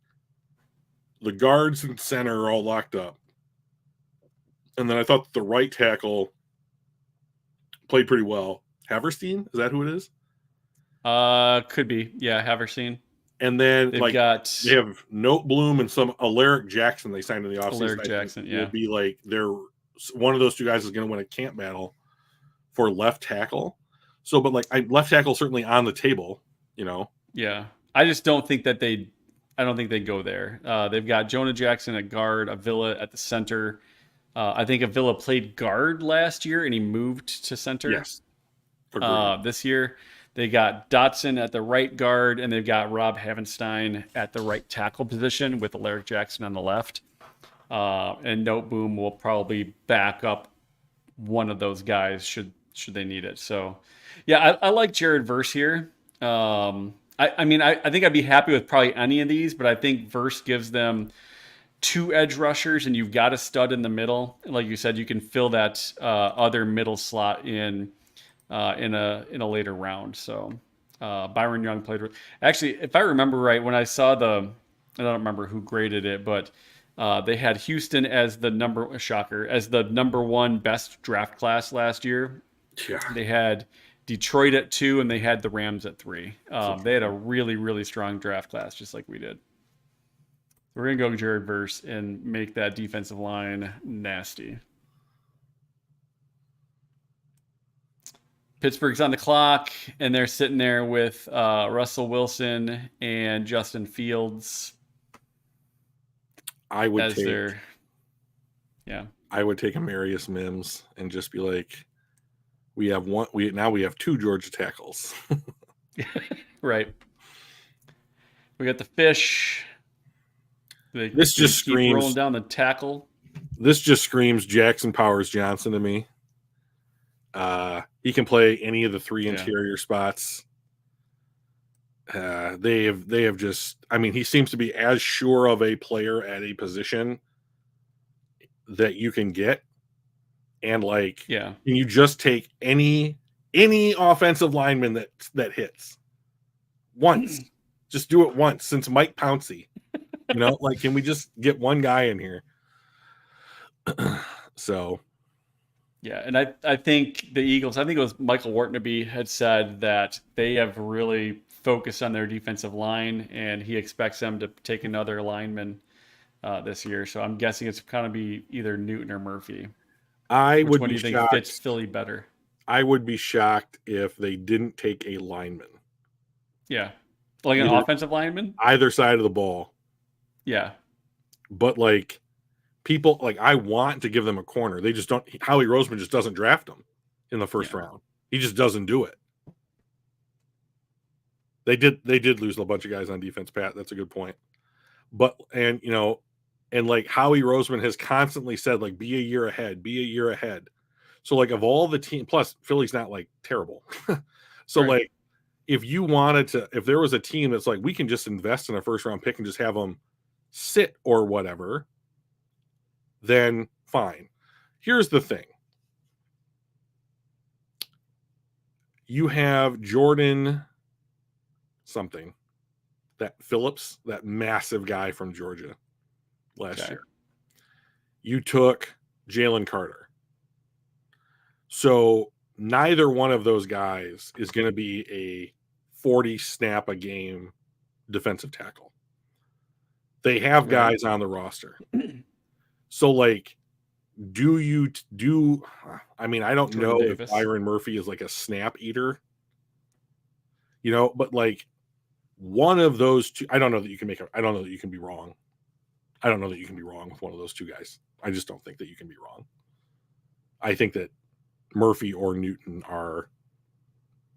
the guards and center are all locked up. And then I thought the right tackle played pretty well. Haverstein, is that who it is? Could be. Yeah, Haverstein. And then they have Note Bloom and some Alaric Jackson they signed in the offseason. Alaric Jackson, yeah. Will be like one of those two guys is going to win a camp battle for left tackle. So, but like left tackle certainly on the table, you know. Yeah, I just don't think that I don't think they go there. They've got Jonah Jackson at guard, Avila at the center. I think Avila played guard last year and he moved to center. Yes. This year they got Dotson at the right guard and they've got Rob Havenstein at the right tackle position with Alaric Jackson on the left. And Note Boom will probably back up one of those guys should they need it. So, yeah, I like Jared Verse here. I think I'd be happy with probably any of these, but I think Verse gives them 2 edge rushers, and you've got a stud in the middle. Like you said, you can fill that other middle slot in a later round. So Byron Young played. Actually, if I remember right, when I saw I don't remember who graded it, but they had Houston as the number 1 best draft class last year. Yeah. They had Detroit at 2, and they had the Rams at 3. They had a really, really strong draft class, just like we did. We're going to go Jared Verse and make that defensive line nasty. Pittsburgh's on the clock, and they're sitting there with Russell Wilson and Justin Fields. I would take Amarius Mims and just be like, we have 2 Georgia tackles. Right. We got the fish. This just keep screams rolling down the tackle. This just screams Jackson Powers Johnson to me. He can play any of the three interior spots. They have just, I mean, he seems to be as sure of a player at a position that you can get. And like, can you just take any offensive lineman that hits once? Just do it once, since Mike Pouncey. You know, like, can we just get one guy in here? So, yeah, and I think the Eagles, I think it was Michael Wartnaby had said that they have really focused on their defensive line, and he expects them to take another lineman this year. So I'm guessing it's going to be either Newton or Murphy. Which one do you think fits Philly better? I would be shocked if they didn't take a lineman. Yeah, like an offensive lineman, either side of the ball. Yeah, but like, people, like, I want to give them a corner. They just don't. Howie Roseman just doesn't draft them in the first round. He just doesn't do it. They did lose a bunch of guys on defense, Pat. That's a good point. But, and you know, and like Howie Roseman has constantly said, like, be a year ahead, be a year ahead. So like, of all the team, plus Philly's not like terrible. So like, if you wanted to, if there was a team that's like, we can just invest in a first round pick and just have them sit or whatever, then fine. Here's the thing. You have Jordan something, that Phillips, that massive guy from Georgia last year. You took Jalen Carter. So neither one of those guys is going to be a 40 snap a game defensive tackle. They have guys on the roster. So like, I mean, I don't know if Byron Murphy is like a snap eater, you know, but like, one of those two, I don't know that you can be wrong. I don't know that you can be wrong with one of those two guys. I just don't think that you can be wrong. I think that Murphy or Newton are,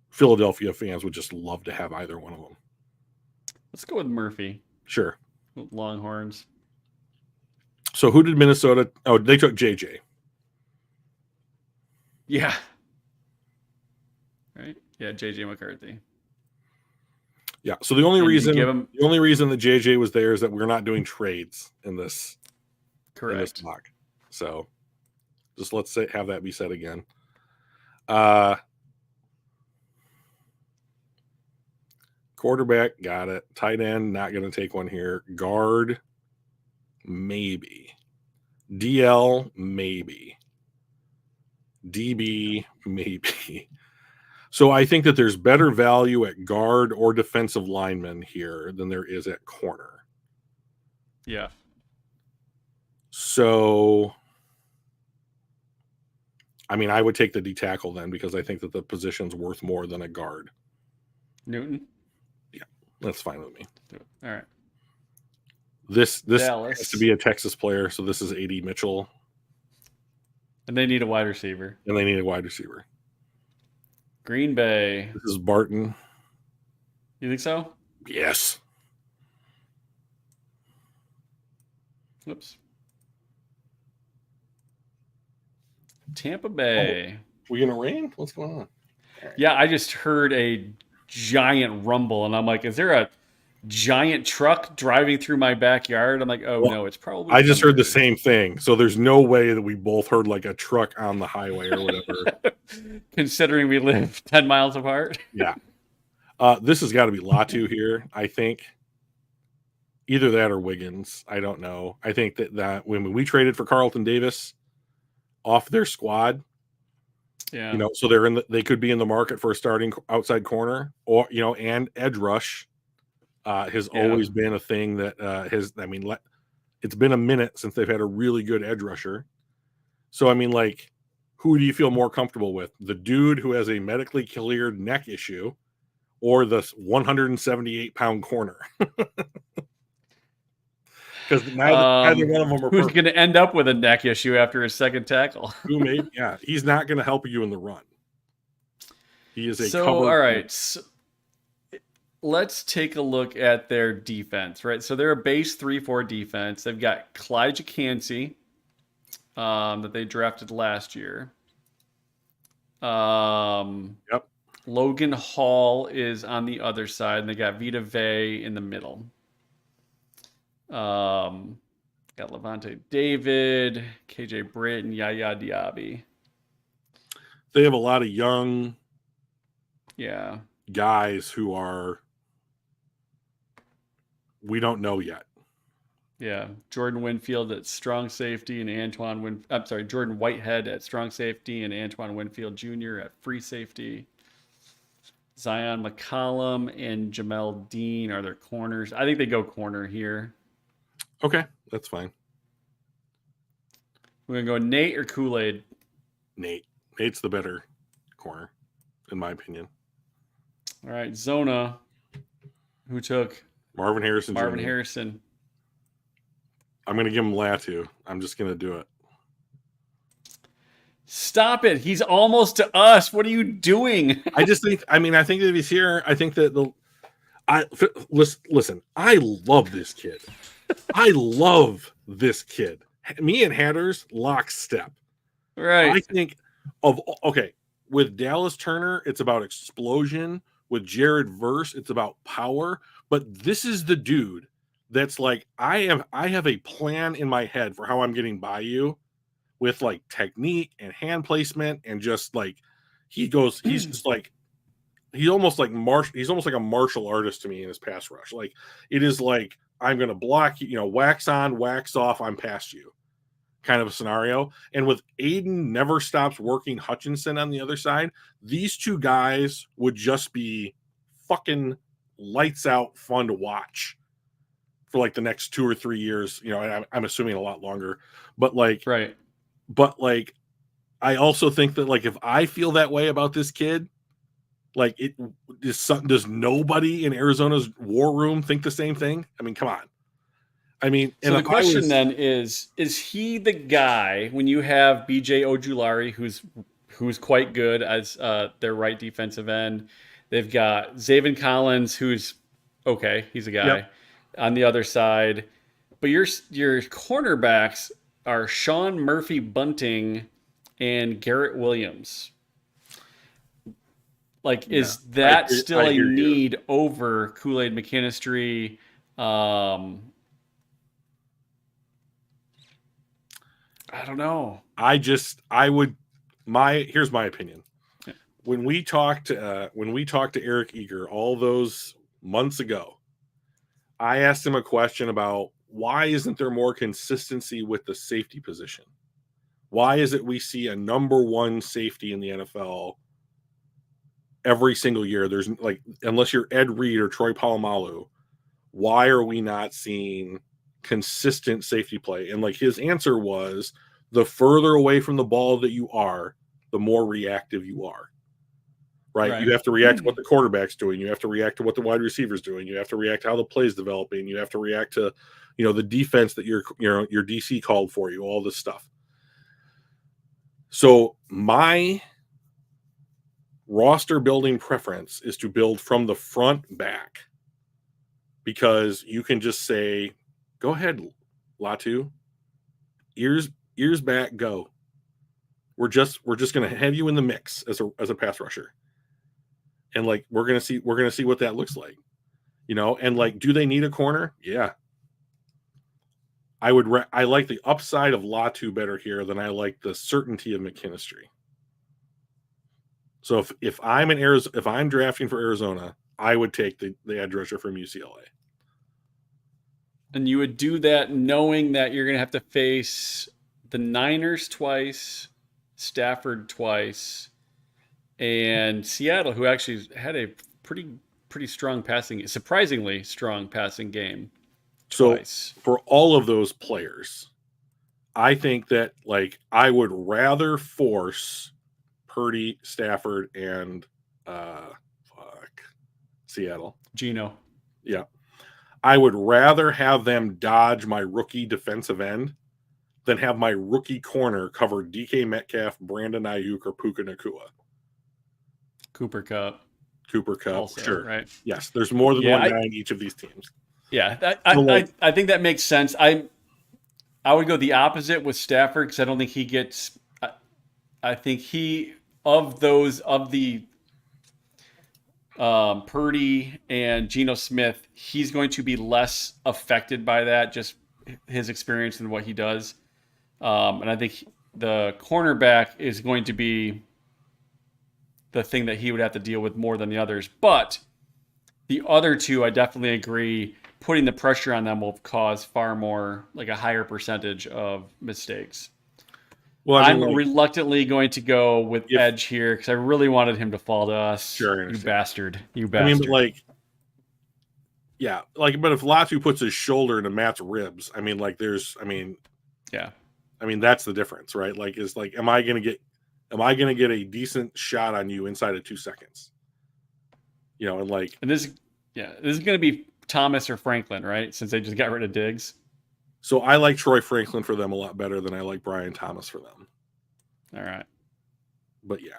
Philadelphia fans would just love to have either one of them. Let's go with Murphy. Sure. Longhorns. So who did Minnesota? Oh, they took JJ. Yeah. Right. Yeah, JJ McCarthy. Yeah. So the only reason that JJ was there is that we're not doing trades in this. Correct. In this mock. So just have that be said again. Quarterback, got it. Tight end, not going to take one here. Guard, maybe. DL, maybe. DB, maybe. So I think that there's better value at guard or defensive lineman here than there is at corner. Yeah. So, I mean, I would take the D tackle then, because I think that the position's worth more than a guard. Newton? Yeah, that's fine with me. All right. This has to be a Texas player, so this is A.D. Mitchell. And they need a wide receiver. Green Bay. This is Barton. You think so? Yes. Whoops. Tampa Bay. We gonna rain? What's going on? Right. Yeah, I just heard a giant rumble, and I'm like, is there a giant truck driving through my backyard? I'm like, no, it's probably. I just heard the same thing. So there's no way that we both heard like a truck on the highway or whatever. Considering we live 10 miles apart. Yeah. This has got to be Latu here, I think. Either that or Wiggins. I don't know. I think that when we traded for Carlton Davis off their squad, yeah, you know, so they could be in the market for a starting outside corner, or, you know, and edge rush. Has always been a thing that it's been a minute since they've had a really good edge rusher. So, I mean, like, who do you feel more comfortable with? The dude who has a medically cleared neck issue, or the 178-pound corner? Because neither one of them are. Who's going to end up with a neck issue after his second tackle? He's not going to help you in the run. He is a all right. let's take a look at their defense, right? So they're a base 3-4 defense. They've got Clyde Jackansey, that they drafted last year. Yep. Logan Hall is on the other side, and they got Vita Vey in the middle. Got Levante David, KJ Britt, and Yaya Diaby. They have a lot of young guys who are, we don't know yet. Yeah, Jordan Winfield at strong safety and Jordan Whitehead at strong safety and Antoine Winfield Jr. at free safety. Zion McCollum and Jamel Dean are their corners. I think they go corner here. Okay, that's fine. We're going to go Nate or Kool-Aid? Nate's the better corner, in my opinion. All right, Zona, who took Marvin Harrison. Harrison. I'm going to give him Latu. I'm just going to do it. Stop it. He's almost to us. What are you doing? I think that if he's here, I think that listen, I love this kid. I love this kid. Me and Hatters lockstep. Right. I think with Dallas Turner, it's about explosion. With Jared Verse, it's about power. But this is the dude that's like, I have a plan in my head for how I'm getting by you with like technique and hand placement, and just like he's almost like a martial artist to me in his pass rush. Like, it is like, I'm going to block you, wax on, wax off, I'm past you kind of a scenario. And with Aiden never stops working Hutchinson on the other side, these two guys would just be fucking lights out fun to watch for like the next 2 or 3 years. I'm assuming a lot longer, but like, right. But like, I also think that like, if I feel that way about this kid, like, does nobody in Arizona's war room think the same thing? I mean, come on. I mean, so the question then is he the guy when you have BJ Ojulari, who's quite good as their right defensive end? They've got Zaven Collins, who's okay, he's a guy on the other side. But your cornerbacks are Sean Murphy Bunting and Garrett Williams. Like, is that still a need over Kool-Aid McKinstry? I don't know. Here's my opinion. Yeah. When we talked to Eric Eager all those months ago, I asked him a question about why isn't there more consistency with the safety position? Why is it we see a number one safety in the NFL every single year? There's like, unless you're Ed Reed or Troy Polamalu, why are we not seeing consistent safety play? And like, his answer was, the further away from the ball that you are, the more reactive you are. Right? You have to react to what the quarterback's doing. You have to react to what the wide receiver's doing. You have to react to how the play's developing. You have to react to, the defense that your DC called for you, all this stuff. So my roster building preference is to build from the front back, because you can just say, go ahead, Latu, ears back, go. We're just going to have you in the mix as a pass rusher. And like, we're going to see what that looks like, and like, do they need a corner? Yeah. I like the upside of Latu better here than I like the certainty of McKinstry. So if I'm drafting for Arizona, I would take the edge rusher from UCLA. And you would do that knowing that you're going to have to face the Niners twice, Stafford twice, and Seattle, who actually had a pretty strong surprisingly strong passing game twice. So for all of those players, I think that like, I would rather force Purdy, Stafford, and Seattle. Geno. Yeah. I would rather have them dodge my rookie defensive end than have my rookie corner cover DK Metcalf, Brandon Ayuk, or Puka Nacua. Cooper Kupp. Cooper Kupp, also, sure. right? Yes, there's more than one guy in each of these teams. Yeah, I think that makes sense. I would go the opposite with Stafford because I don't think he gets. I think he of the Purdy and Geno Smith, he's going to be less affected by that, just his experience and what he does. And I think the cornerback is going to be the thing that he would have to deal with more than the others. But the other two, I definitely agree, putting the pressure on them will cause far more, like a higher percentage of mistakes. Well, I'm reluctantly going to go with Edge here because I really wanted him to fall to us. Sure, you bastard. I mean, but but if Latu puts his shoulder into Matt's ribs, I mean, yeah. I mean, that's the difference, right? Am I going to get a decent shot on you inside of 2 seconds? And this is going to be Thomas or Franklin, right? Since they just got rid of Diggs. So I like Troy Franklin for them a lot better than I like Brian Thomas for them. All right. But yeah.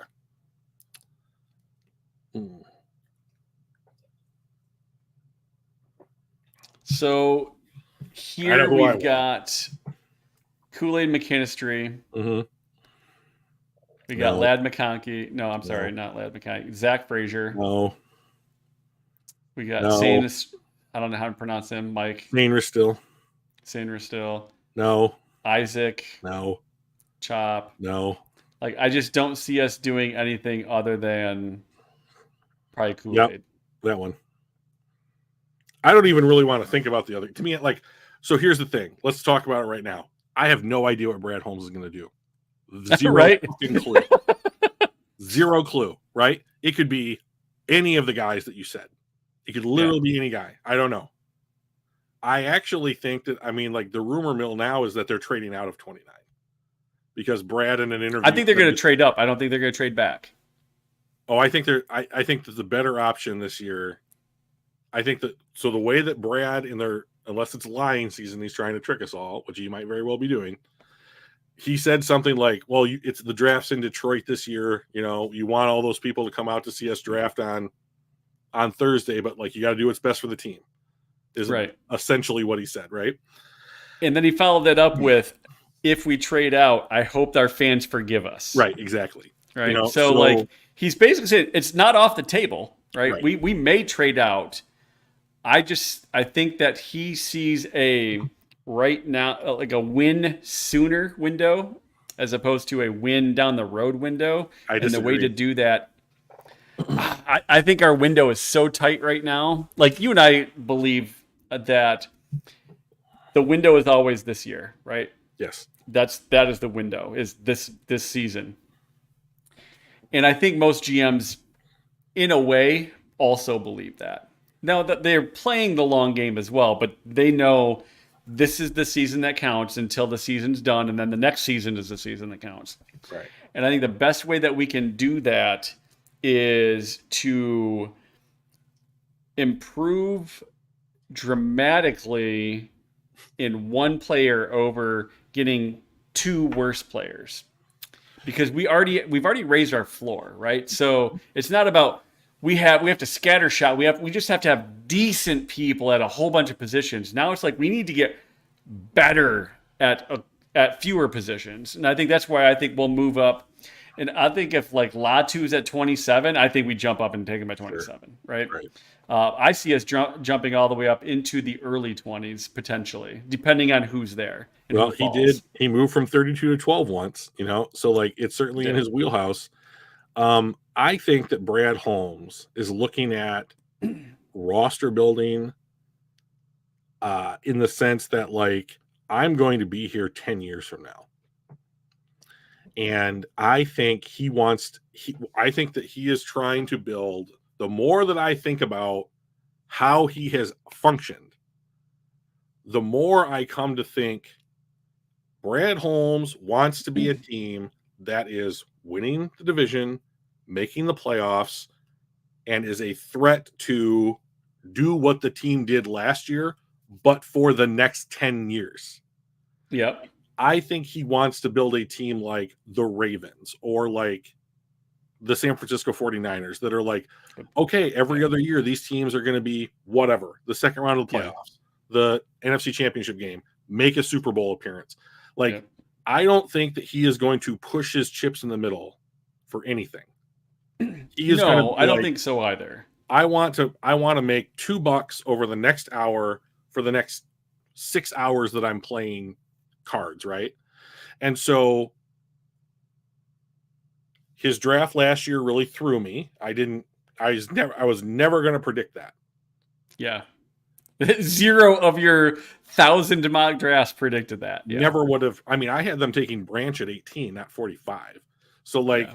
So here we've got Kool-Aid McKinstry. Mm-hmm. We got Ladd McConkey. No, I'm sorry, not Ladd McConkey. Zach Frazier. No. We got Sainris. I don't know how to pronounce him. Mike. Sainristil. No. Isaac. No. Chop. No. I just don't see us doing anything other than probably Kool-Aid. Yep, that one. I don't even really want to think about the other. To me, so here's the thing. Let's talk about it right now. I have no idea what Brad Holmes is going to do. Zero clue. Zero clue, right? It could be any of the guys that you said. It could literally be any guy. I don't know. I actually think that, the rumor mill now is that they're trading out of 29 because Brad in an interview. I think they're going to trade up. I don't think they're going to trade back. Oh, I think I think that the better option this year. I think that the way that Brad unless it's lying season, he's trying to trick us all, which he might very well be doing. He said something like, well, it's the draft's in Detroit this year. You want all those people to come out to see us draft on Thursday, but you got to do what's best for the team. Is right. Essentially what he said, right? And then he followed that up with, if we trade out, I hope our fans forgive us. Right, exactly. Right. So he's basically saying it's not off the table, right? We may trade out. I think that he sees right now a win sooner window as opposed to a win down the road window. And the way to do that, I think our window is so tight right now. You and I believe that the window is always this year, right? Yes. That is the window, is this season. And I think most GMs, in a way, also believe that. Now that they're playing the long game as well, but they know this is the season that counts until the season's done, and then the next season is the season that counts. Right. And I think the best way that we can do that is to improve dramatically in one player over getting two worse players, because we've already raised our floor, right? So it's not about we have to scatter shot. We just have to have decent people at a whole bunch of positions. Now it's we need to get better at fewer positions, and I think that's why I think we'll move up. And I think if Latu's at 27, I think we jump up and take him at 27, sure. Right? I see us jumping all the way up into the early 20s potentially, depending on who's there. Well, he did. He moved from 32 to 12 once, so it's certainly in his wheelhouse. I think that Brad Holmes is looking at roster building in the sense that I'm going to be here 10 years from now. And I think I think that he is trying to build. The more that I think about how he has functioned, the more I come to think Brad Holmes wants to be a team that is winning the division, making the playoffs, and is a threat to do what the team did last year, but for the next 10 years. Yep. I think he wants to build a team like the Ravens or the San Francisco 49ers that are like, okay, every other year these teams are going to be whatever, the second round of the playoffs, the NFC Championship game, make a Super Bowl appearance. Like, I don't think that he is going to push his chips in the middle for anything. He is I don't think so either. I want to make $2 over the next hour for the next 6 hours that I'm playing cards, right? And so his draft last year really threw me. I was never going to predict that. Yeah. 0 of your 1,000 mock drafts predicted that. Yeah. Never would have. I mean, I had them taking Branch at 18, not 45. So, like,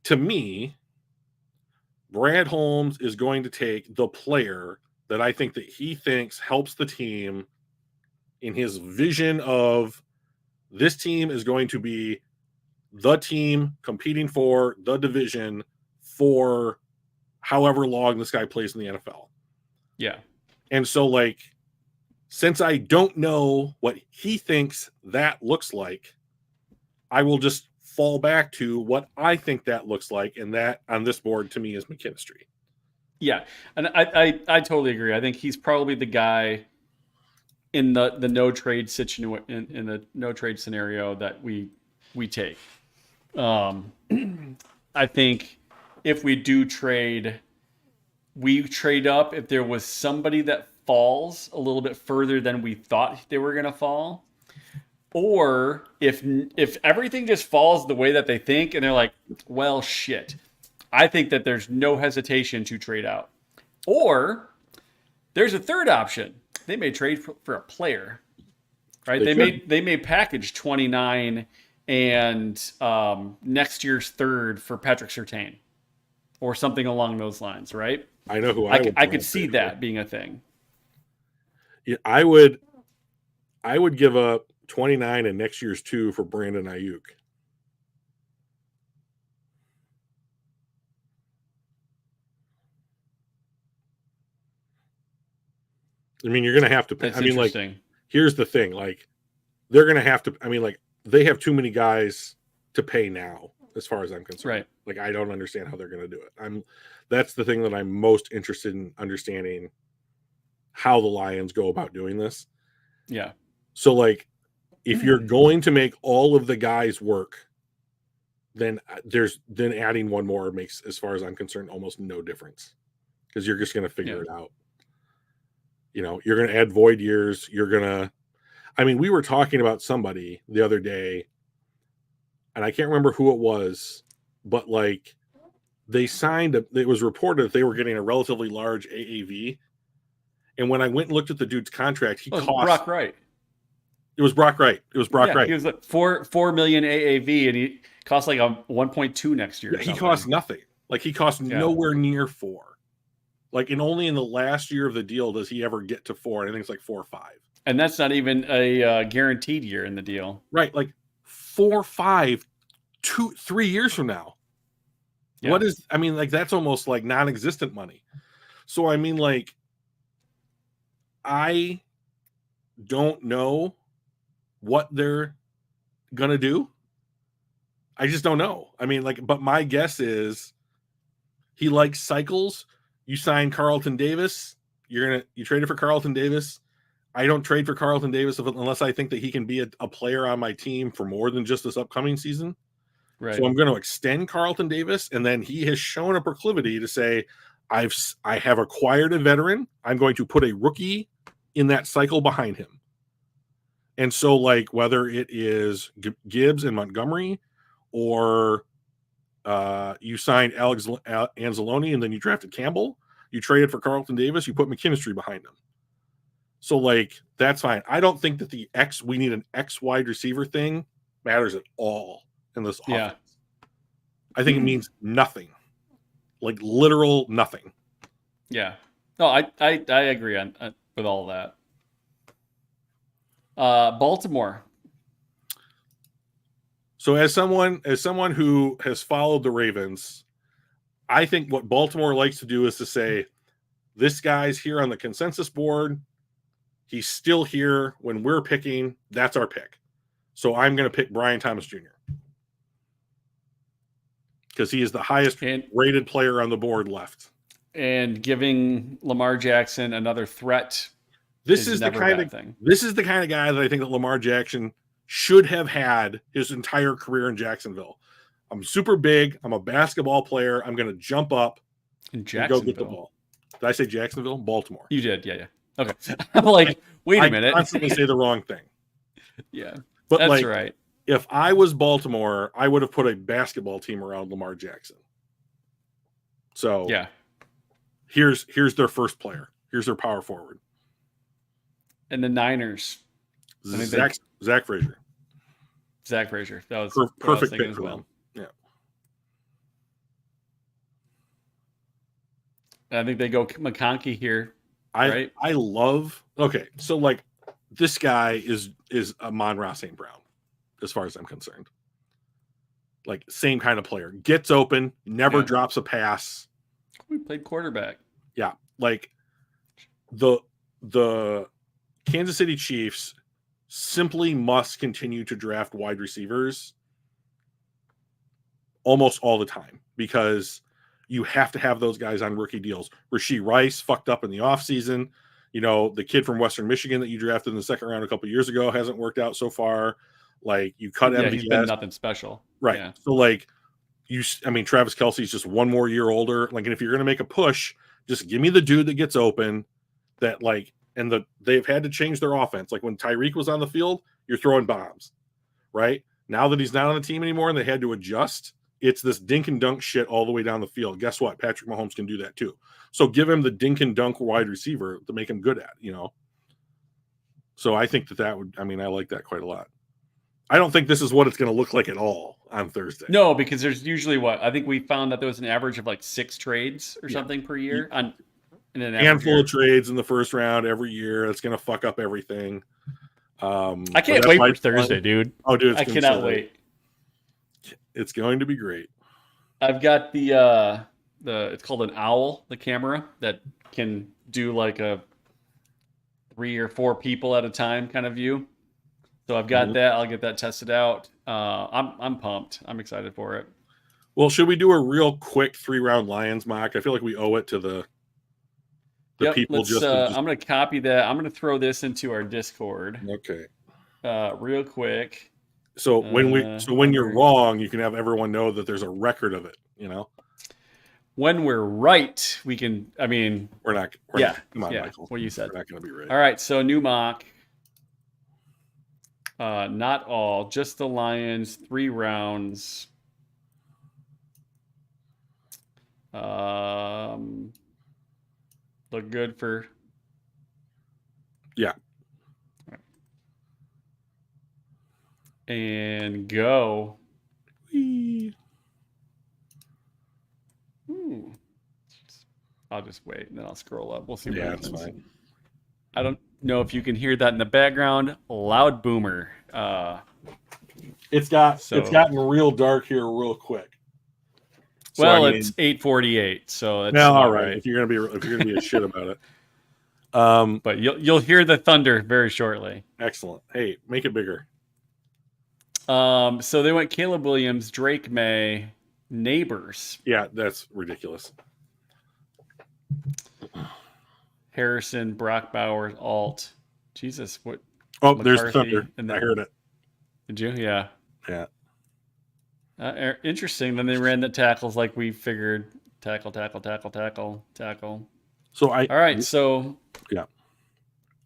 to me, Brad Holmes is going to take the player that I think that he thinks helps the team in his vision of this team is going to be the team competing for the division for however long this guy plays in the NFL. Yeah. And so, like, since I don't know what he thinks that looks like, I will just fall back to what I think that looks like. And that on this board to me is McKinstry. Yeah. And I totally agree. I think he's probably the guy in the no trade situation, in the no trade scenario that we take. I think if we do trade, we trade up if there was somebody that falls a little bit further than we thought they were going to fall, or if everything just falls the way that they think and they're like, well, shit, I think that there's no hesitation to trade out. Or there's a third option. They may trade for a player, right? They may package 29 and next year's third for Patrick Surtain or something along those lines, right? I know who I could see that being a thing. Yeah, I would give up 29 and next year's 2 for Brandon Ayuk. I mean, you're going to have to pay. I mean, like, here's the thing. Like, they're going to have to, I mean, like, they have too many guys to pay now, as far as I'm concerned. Right. Like, I don't understand how they're going to do it. That's the thing that I'm most interested in understanding, how the Lions go about doing this. Yeah. So, like, if you're going to make all of the guys work, then adding one more makes, as far as I'm concerned, almost no difference, because you're just going to figure it out. You know, you're going to add void years. I mean, we were talking about somebody the other day, and I can't remember who it was, but like, they signed, it was reported that they were getting a relatively large AAV. And when I went and looked at the dude's contract, he cost Brock Wright. It was Brock Wright. Wright. He was like $4 million AAV, and he cost like a 1.2 next year. Yeah, he cost nothing. Like, he cost nowhere near 4. Like, and only in the last year of the deal does he ever get to 4. I think it's like 4 or 5. And that's not even a guaranteed year in the deal. Right. Like 4, 5, 2, 3 years from now. Yeah. What is, I mean, like, that's almost like non-existent money. So, I mean, like, I don't know what they're going to do. I just don't know. I mean, like, but my guess is he likes cycles. You sign Carlton Davis. You traded for Carlton Davis. I don't trade for Carlton Davis unless I think that he can be a player on my team for more than just this upcoming season. Right. So I'm going to extend Carlton Davis, and then he has shown a proclivity to say, I have acquired a veteran. I'm going to put a rookie in that cycle behind him. And so, like, whether it is Gibbs and Montgomery, or you signed Alex Anzalone and then you drafted Campbell, you traded for Carlton Davis, you put McKinstry behind him. So, like, that's fine. I don't think that we need an X wide receiver thing matters at all in this offense. I think it means nothing. Like, literal nothing. Yeah. No, I agree with all that. Baltimore. So as someone who has followed the Ravens, I think what Baltimore likes to do is to say, this guy's here on the consensus board. He's still here when we're picking. That's our pick. So I'm going to pick Brian Thomas Jr. because he is the highest rated player on the board left. And giving Lamar Jackson another threat. This is the kind of guy that I think that Lamar Jackson should have had his entire career in Jacksonville. I'm super big. I'm a basketball player. I'm going to jump up and go get the ball. Did I say Jacksonville? Baltimore. You did. Yeah. Okay. I'm like, wait a minute. I constantly say the wrong thing. Yeah. But that's right. If I was Baltimore, I would have put a basketball team around Lamar Jackson. So yeah. Here's their first player. Here's their power forward. And the Niners. Zach Frazier. Zach Frazier. That was perfect pick for them. Yeah. I think they go McConkey here. I love. Okay, so like this guy is Amon-Ra St. Brown, as far as I'm concerned. Like same kind of player. Gets open, never drops a pass. We played quarterback. Yeah, like the Kansas City Chiefs simply must continue to draft wide receivers almost all the time because you have to have those guys on rookie deals. Rashee Rice fucked up in the offseason. You know, the kid from Western Michigan that you drafted in the second round a couple of years ago hasn't worked out so far. Like you cut MVS. He's been nothing special. Right. Yeah. So like Travis Kelce's just one more year older. Like, and if you're going to make a push, just give me the dude that gets open that like, and they've had to change their offense. Like when Tyreek was on the field, you're throwing bombs, right? Now that he's not on the team anymore and they had to adjust, it's this dink and dunk shit all the way down the field. Guess what? Patrick Mahomes can do that too. So give him the dink and dunk wide receiver to make him good at, you know? So I think I like that quite a lot. I don't think this is what it's going to look like at all on Thursday. No, because there's usually I think we found that there was an average of like 6 trades or something per year in an handful of trades in the first round every year. That's going to fuck up everything. I can't wait for Thursday, dude. Oh, dude, I cannot wait. It's going to be great. I've got the it's called an Owl, the camera that can do like a 3 or 4 people at a time kind of view. So I've got that. I'll get that tested out. I'm pumped. I'm excited for it. Well, should we do a real quick 3-round Lions mock? I feel like we owe it to the people. I'm going to copy that. I'm going to throw this into our Discord. Okay. Real quick. So when you're wrong, you can have everyone know that there's a record of it. You know. When we're right, we can. I mean, we're not. Come on, Michael. What you said. We're not going to be right. All right. So new mock. Not all, just the Lions, 3 rounds. Look good for. Yeah. And go. Whee. I'll just wait and then I'll scroll up. We'll see. Yeah, that's fine. I don't know if you can hear that in the background. Loud boomer. It's gotten real dark here real quick. So, it's 8:48, so it's all right. If you're gonna be a shit about it, but you'll hear the thunder very shortly. Excellent. Hey, make it bigger. So they went Caleb Williams, Drake May, Neighbors. Yeah, that's ridiculous. Harrison, Brock Bowers, Alt. Jesus, what? Oh, there's the thunder. I heard it. Did you? Yeah. Yeah. Interesting. Then they ran the tackles like we figured. Tackle. So all right. So yeah,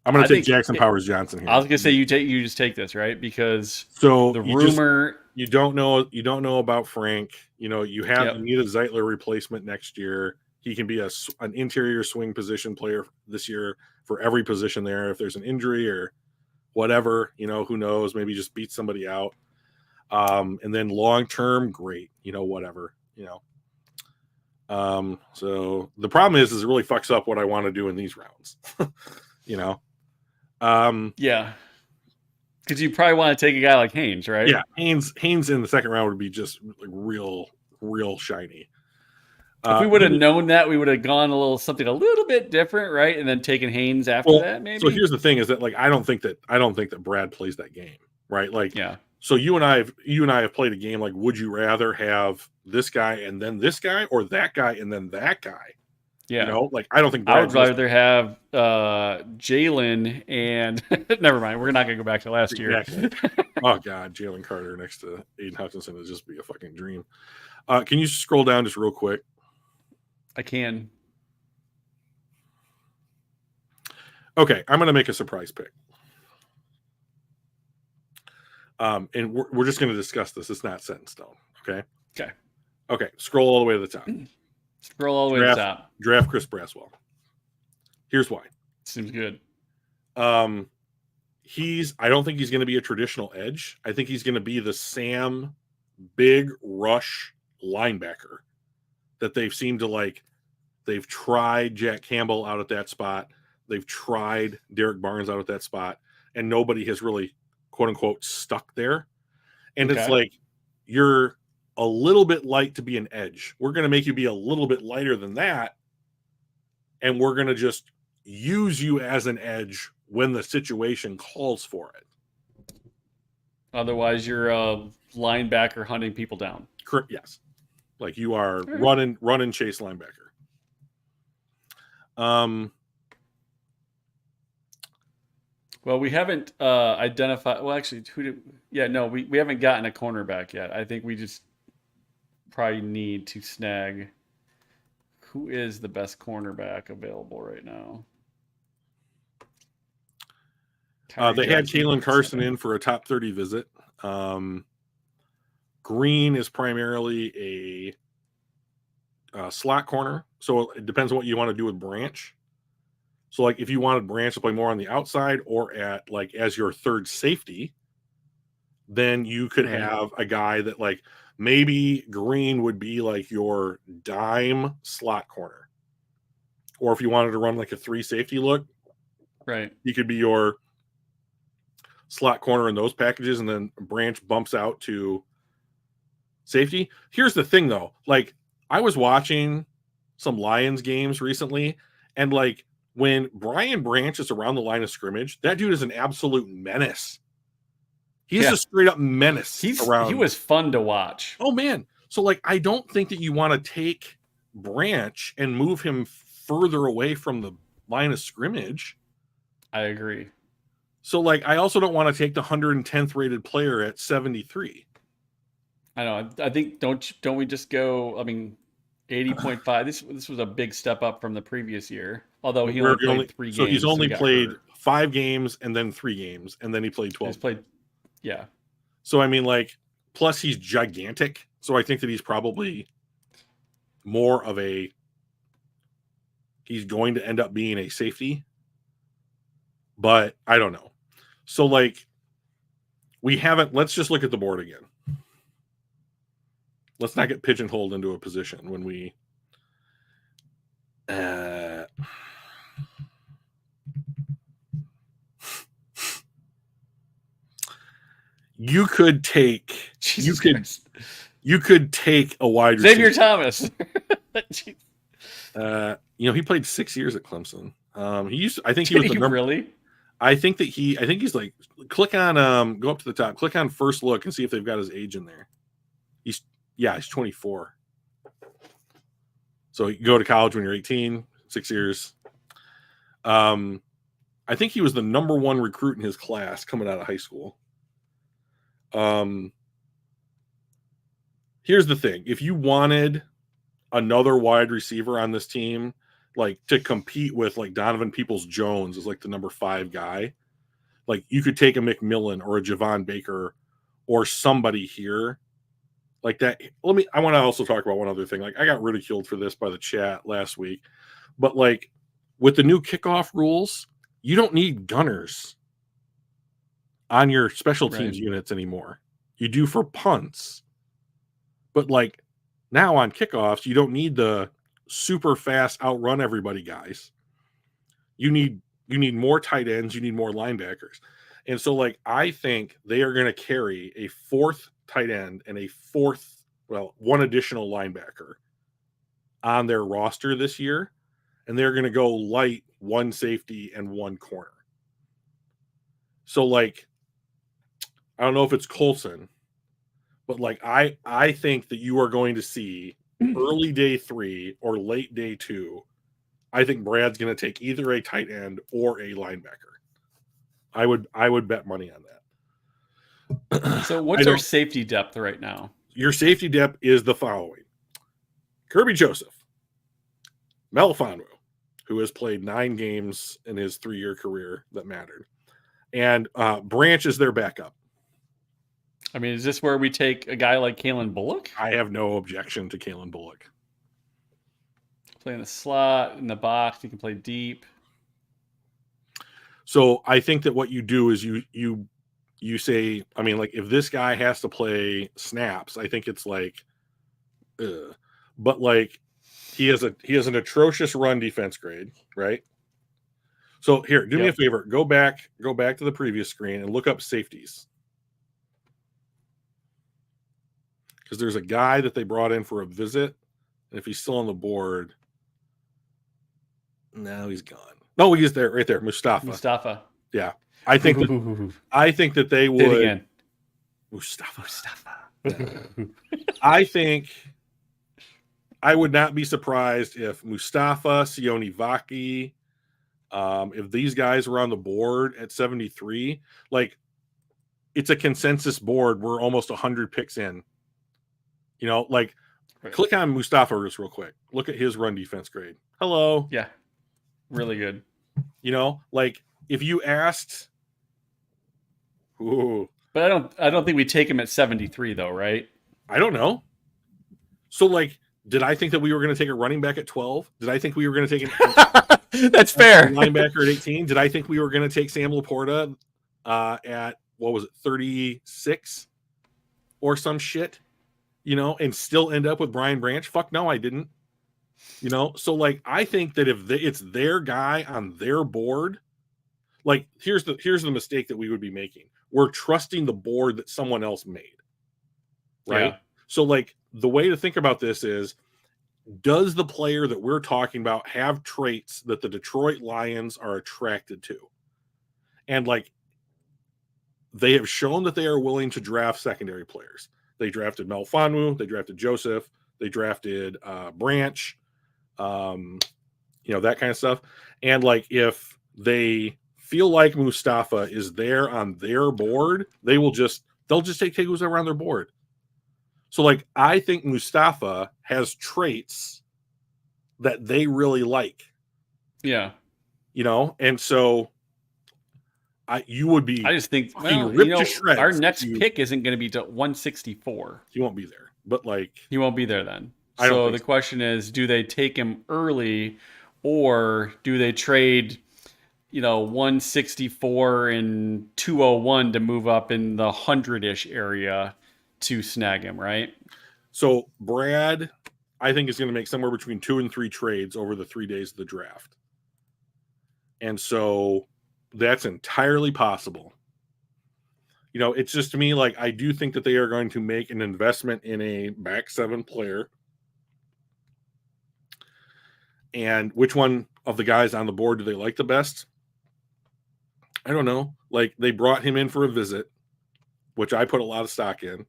I'm going to take Jackson Powers Johnson here. I was going to say you just take this, right? Because the rumor you don't know about Frank. You know you need a Zeitler replacement next year. He can be an interior swing position player this year for every position there. If there's an injury or whatever, you know, who knows? Maybe just beat somebody out. And then long term, great. You know, whatever. You know. So the problem is it really fucks up what I want to do in these rounds. You know. Yeah. Because you probably want to take a guy like Haynes, right? Yeah, Haynes in the second round would be just like real shiny. If we would have known that, we would have gone something a little bit different, right? And then taken Haynes after that, maybe. So here's the thing: is that like I don't think that Brad plays that game, right? Like, yeah. So you and I have played a game like, would you rather have this guy and then this guy, or that guy and then that guy? Yeah. You know, like I don't think I would Brad's rather have Jalen and never mind. We're not going to go back to last year. Exactly. Oh God, Jalen Carter next to Aiden Hutchinson would just be a fucking dream. Can you scroll down just real quick? I can. Okay, I'm going to make a surprise pick. And we're just going to discuss this. It's not set in stone. Okay. Okay. Okay. Scroll all the way to the top. Scroll all the way to the top. Draft Chris Braswell. Here's why. Seems good. I don't think he's going to be a traditional edge. I think he's going to be the Sam big rush linebacker that they've seemed to like. They've tried Jack Campbell out at that spot. They've tried Derek Barnes out at that spot, and nobody has really, quote unquote, stuck there. And It's like, you're a little bit light to be an edge. We're going to make you be a little bit lighter than that, and we're going to just use you as an edge when the situation calls for it. Otherwise, you're a linebacker hunting people down. Yes. Like you are run and chase linebacker. Well, we haven't identified. Well, actually, we haven't gotten a cornerback yet. I think we just probably need to snag. Who is the best cornerback available right now? They had Kalen Carson in for a top 30 visit. Green is primarily a slot corner, so it depends on what you want to do with Branch. So, like, if you wanted Branch to play more on the outside or at like as your third safety, then you could have a guy that like maybe Green would be like your dime slot corner, or if you wanted to run like a 3 safety look, right, he could be your slot corner in those packages, and then Branch bumps out to safety. Here's the thing though, like I was watching some Lions games recently, and like when Brian Branch is around the line of scrimmage, that dude is an absolute menace. He's a straight up menace. He was fun to watch. Oh man. So like I don't think that you want to take Branch and move him further away from the line of scrimmage. I agree. So like I also don't want to take the 110th rated player at 73. I know. I think don't we just go? I mean, 80.5. This was a big step up from the previous year. Although he only played 3 games. So he's only played 5 games and then 3 games, and then he played 12. Yeah. So I mean, like, plus he's gigantic. So I think that he's probably more of he's going to end up being a safety. But I don't know. So like let's just look at the board again. Let's not get pigeonholed into a position when we you could take you could take a wide receiver. Xavier Thomas. He played 6 years at Clemson. I think he was the number. Really? I think he's like, click on go up to the top, click on first look and see if they've got his age in there. He's 24. So you go to college when you're 18, 6 years. I think he was the number 1 recruit in his class coming out of high school. Here's the thing. If you wanted another wide receiver on this team, like to compete with like Donovan Peoples-Jones as like the number 5 guy, like you could take a McMillan or a Javon Baker or somebody here like that. I want to also talk about one other thing. Like I got ridiculed for this by the chat last week, but like with the new kickoff rules, you don't need gunners on your special teams units anymore. You do for punts. But like now on kickoffs, you don't need the super fast outrun everybody guys. You need more tight ends, you need more linebackers. And so like I think they are going to carry a 4th tight end and one additional linebacker on their roster this year, and they're going to go light 1 safety and 1 corner. So like I don't know if it's Colson, but like I think that you are going to see early day 3 or late day 2. I think Brad's going to take either a tight end or a linebacker. I would bet money on that. So what's our safety depth right now? Your safety depth is the following: Kirby Joseph, Melifonwu, who has played 9 games in his 3-year career that mattered, and Branch is their backup. I mean, is this where we take a guy like Kalen Bullock? I have no objection to Kalen Bullock. Play in the slot, in the box. He can play deep. So I think that what you do is you say, I mean, like if this guy has to play snaps, I think it's like, but like he has an atrocious run defense grade, right? So here, do me a favor, go back to the previous screen and look up safeties. Because there's a guy that they brought in for a visit, and if he's still on the board, no, he's gone. No, he's there, right there, Mustafa. Yeah, I think that they would. Say it again. Mustafa. I think I would not be surprised if Mustafa, Sione Vaki, if these guys were on the board at 73, like it's a consensus board. We're almost 100 picks in. You know, like click on Mustafa just real quick. Look at his run defense grade. Hello. Yeah. Really good. You know, like if you asked, but I don't think we take him at 73 though, right? I don't know. So like, did I think that we were going to take a running back at 12? Did I think we were going to take That's fair. Linebacker at 18? Did I think we were going to take Sam Laporta at what was it, 36 or some shit? You know, and still end up with Brian Branch? Fuck no, I didn't. You know, so like I think that if it's their guy on their board, like here's the mistake that we would be making. We're trusting the board that someone else made. Right? Yeah. So like the way to think about this is, does the player that we're talking about have traits that the Detroit Lions are attracted to? And like they have shown that they are willing to draft secondary players. They drafted Melifonwu, they drafted Joseph, they drafted Branch, you know, that kind of stuff. And like if they feel like Mustafa is there on their board, they'll just take who's around their board. So like I think Mustafa has traits that they really like. Yeah. You know, and so I just think our next pick isn't going to be to 164. He won't be there. But like he won't be there then. So the question is, do they take him early or do they trade, 164 and 201 to move up in the 100-ish area to snag him, right? So Brad, I think, is going to make somewhere between 2 and 3 trades over the 3 days of the draft. And so that's entirely possible. You know, it's just to me, like, I do think that they are going to make an investment in a back 7 player. And which one of the guys on the board do they like the best? I don't know. Like, they brought him in for a visit, which I put a lot of stock in.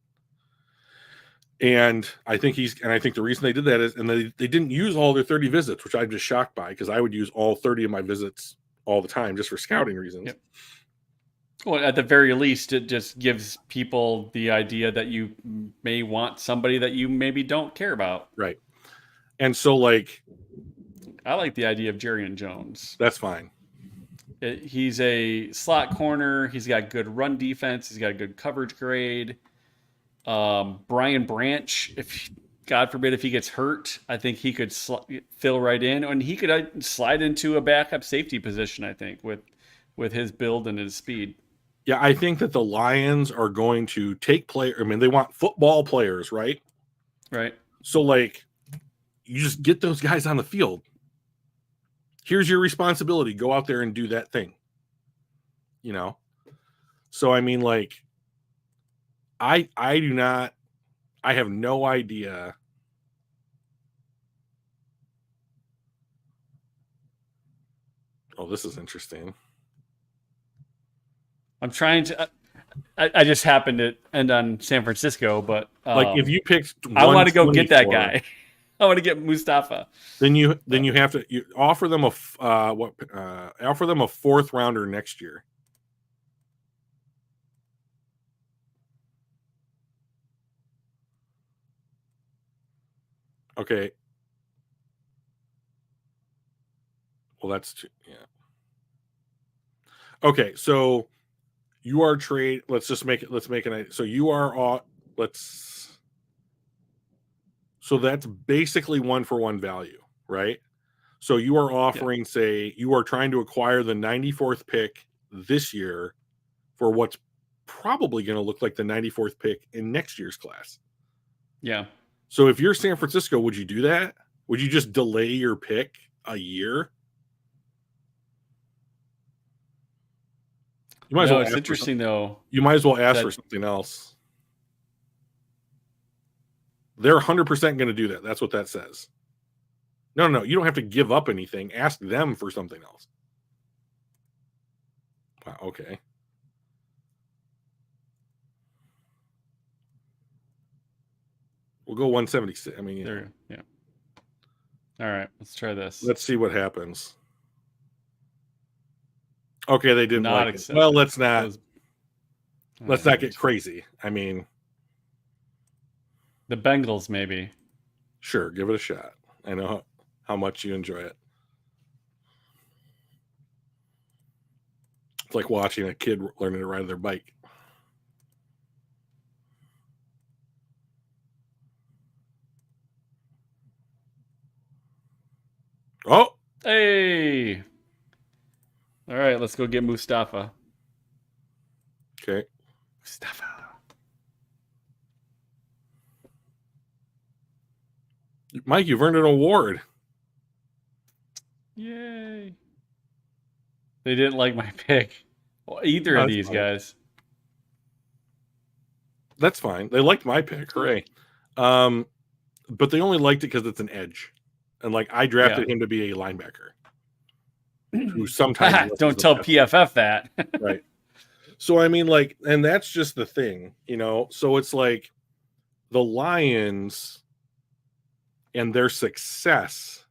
And I think the reason they did that is, and they didn't use all their 30 visits, which I'm just shocked by, because I would use all 30 of my visits all the time just for scouting reasons. Yep. Well, at the very least, it just gives people the idea that you may want somebody that you maybe don't care about. Right. And so, like, I like the idea of Jerrion Jones. That's fine. He's a slot corner. He's got good run defense. He's got a good coverage grade. Brian Branch, if God forbid, if he gets hurt, I think he could fill right in, and he could slide into a backup safety position, I think, with his build and his speed. Yeah, I think that the Lions are going to take they want football players, right? Right. So, like, you just get those guys on the field. Here's your responsibility. Go out there and do that thing. You know? So, I mean, like, I have no idea. Oh, this is interesting. I'm trying to. I just happened to end on San Francisco, but Like if you picked, I want to go get that 124, guy. I want to get Mustafa. then you have to offer them offer them a 4th rounder next year. Okay. Well, that's yeah. Okay, so you are trade. Let's make an idea. So you are so that's basically 1-for-1 value, right? So you are offering, say, you are trying to acquire the 94th pick this year for what's probably going to look like the 94th pick in next year's class. Yeah. So if you're San Francisco, would you do that? Would you just delay your pick a year? You might as well. It's interesting though. You might as well ask for something else. They're 100% going to do that. That's what that says. No. You don't have to give up anything. Ask them for something else. Wow, okay. We'll go 176. I mean, yeah. All right, let's try this. Let's see what happens. Okay, they didn't like it. Well, let's not get crazy. I mean, the Bengals, maybe. Sure, give it a shot. I know how much you enjoy it. It's like watching a kid learning to ride their bike. Oh! Hey! All right, let's go get Mustafa. Okay. Mustafa. Mike, you've earned an award. Yay. They didn't like my pick. Either of these guys. That's fine. They liked my pick. Hooray. But they only liked it because it's an edge. And like I drafted him to be a linebacker. Who sometimes don't tell PFF that. Right. So I mean, like, and that's just the thing, you know. So it's like the Lions and their success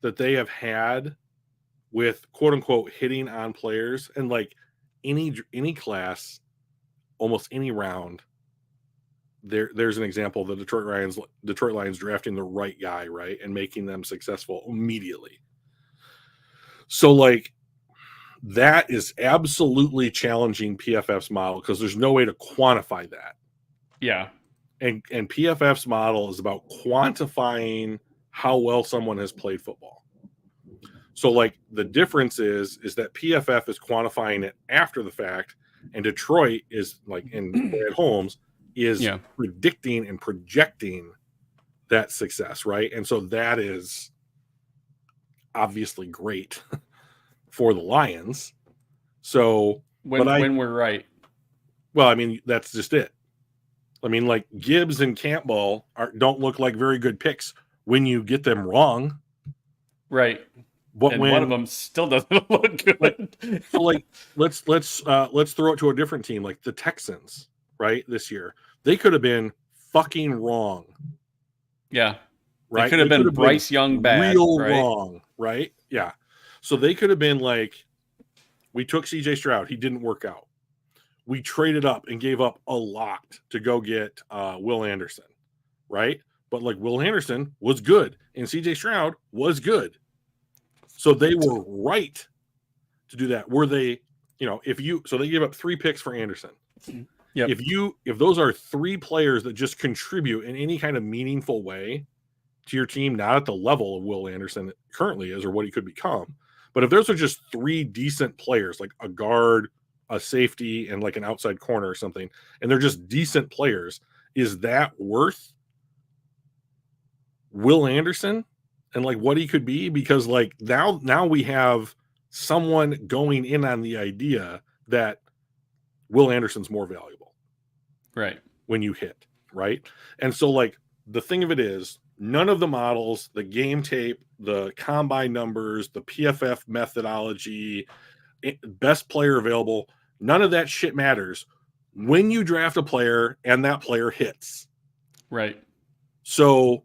that they have had with quote unquote hitting on players, and like any class, almost any round, there's an example of the Detroit Lions drafting the right guy, right, and making them successful immediately. So like that is absolutely challenging PFF's model because there's no way to quantify that. Yeah. And PFF's model is about quantifying how well someone has played football. So like the difference is that PFF is quantifying it after the fact, and Detroit is like in Brad Holmes is predicting and projecting that success, right? And so that is obviously great for the Lions. So when we're right. Well, I mean, that's just it. I mean, like Gibbs and Campbell don't look like very good picks when you get them wrong. Right. But and one of them still doesn't look good. So like let's throw it to a different team, like the Texans, right? This year. They could have been fucking wrong. Yeah. Right. They could have been Bryce Young bad. Real wrong, right? Yeah. So they could have been like, we took CJ Stroud, he didn't work out. We traded up and gave up a lot to go get Will Anderson, right? But like Will Anderson was good and CJ Stroud was good. So they were right to do that. Were they, so they gave up 3 picks for Anderson. Yep. If those are 3 players that just contribute in any kind of meaningful way to your team, not at the level of Will Anderson currently is or what he could become, but if those are just 3 decent players, like a guard, a safety, and like an outside corner or something, and they're just decent players, is that worth Will Anderson and like what he could be? Because like now we have someone going in on the idea that Will Anderson's more valuable. Right. When you hit, right? And so like the thing of it is, none of the models, the game tape, the combine numbers, the PFF methodology, best player available, none of that shit matters when you draft a player and that player hits. Right. So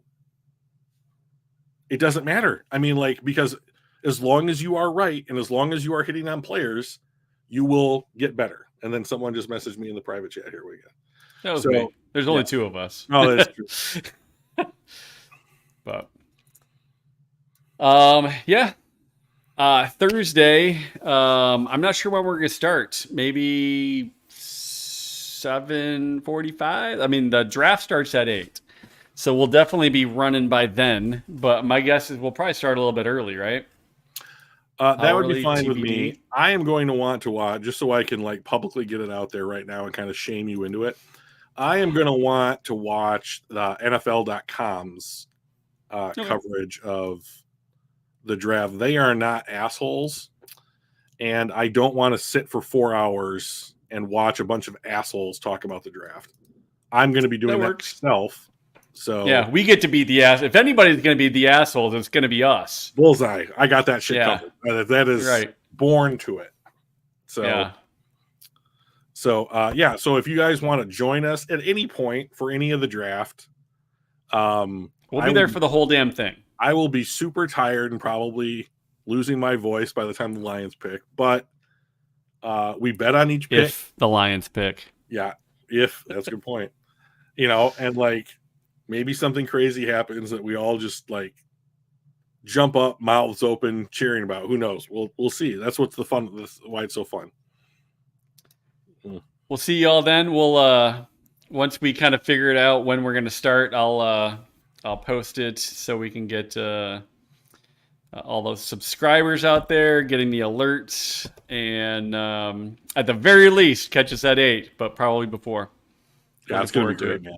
it doesn't matter. I mean, like, because as long as you are right and as long as you are hitting on players, you will get better. And then someone just messaged me in the private chat. Here we go. That was me. There's only two of us. Oh, that's true. But yeah. Thursday. I'm not sure when we're gonna start. Maybe 7:45. I mean, the draft starts at 8. So we'll definitely be running by then. But my guess is we'll probably start a little bit early, right? That would be fine TBD. with me. I am going to want to watch, just so I can like publicly get it out there right now and kind of shame you into it. I am going to want to watch the NFL.com's coverage of the draft. They are not assholes, and I don't want to sit for 4 hours and watch a bunch of assholes talk about the draft. I'm going to be doing that myself. So yeah, we get to be the ass. If anybody's going to be the assholes, it's going to be us. Bullseye. I got that shit covered. That is right. Born to it. So yeah. So so if you guys want to join us at any point for any of the draft, we'll be there for the whole damn thing. I will be super tired and probably losing my voice by the time the Lions pick, but we bet on each pick. If the Lions pick. Yeah, if that's a good point. You know, and like maybe something crazy happens that we all just like jump up, mouths open, cheering about. Who knows? We'll see. That's what's the fun. That's why it's so fun. We'll see y'all then. We'll once we kind of figure it out when we're going to start, I'll post it so we can get all those subscribers out there, getting the alerts, and at the very least, catch us at 8, but probably before. Yeah, it's going to be great, man.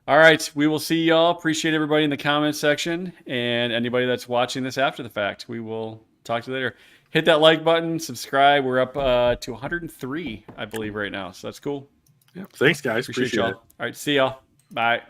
All right, we will see y'all. Appreciate everybody in the comments section and anybody that's watching this after the fact. We will talk to you later. Hit that like button, subscribe. We're up to 103, I believe, right now. So that's cool. Yeah. Thanks, guys. Appreciate it. All right, see y'all. Bye.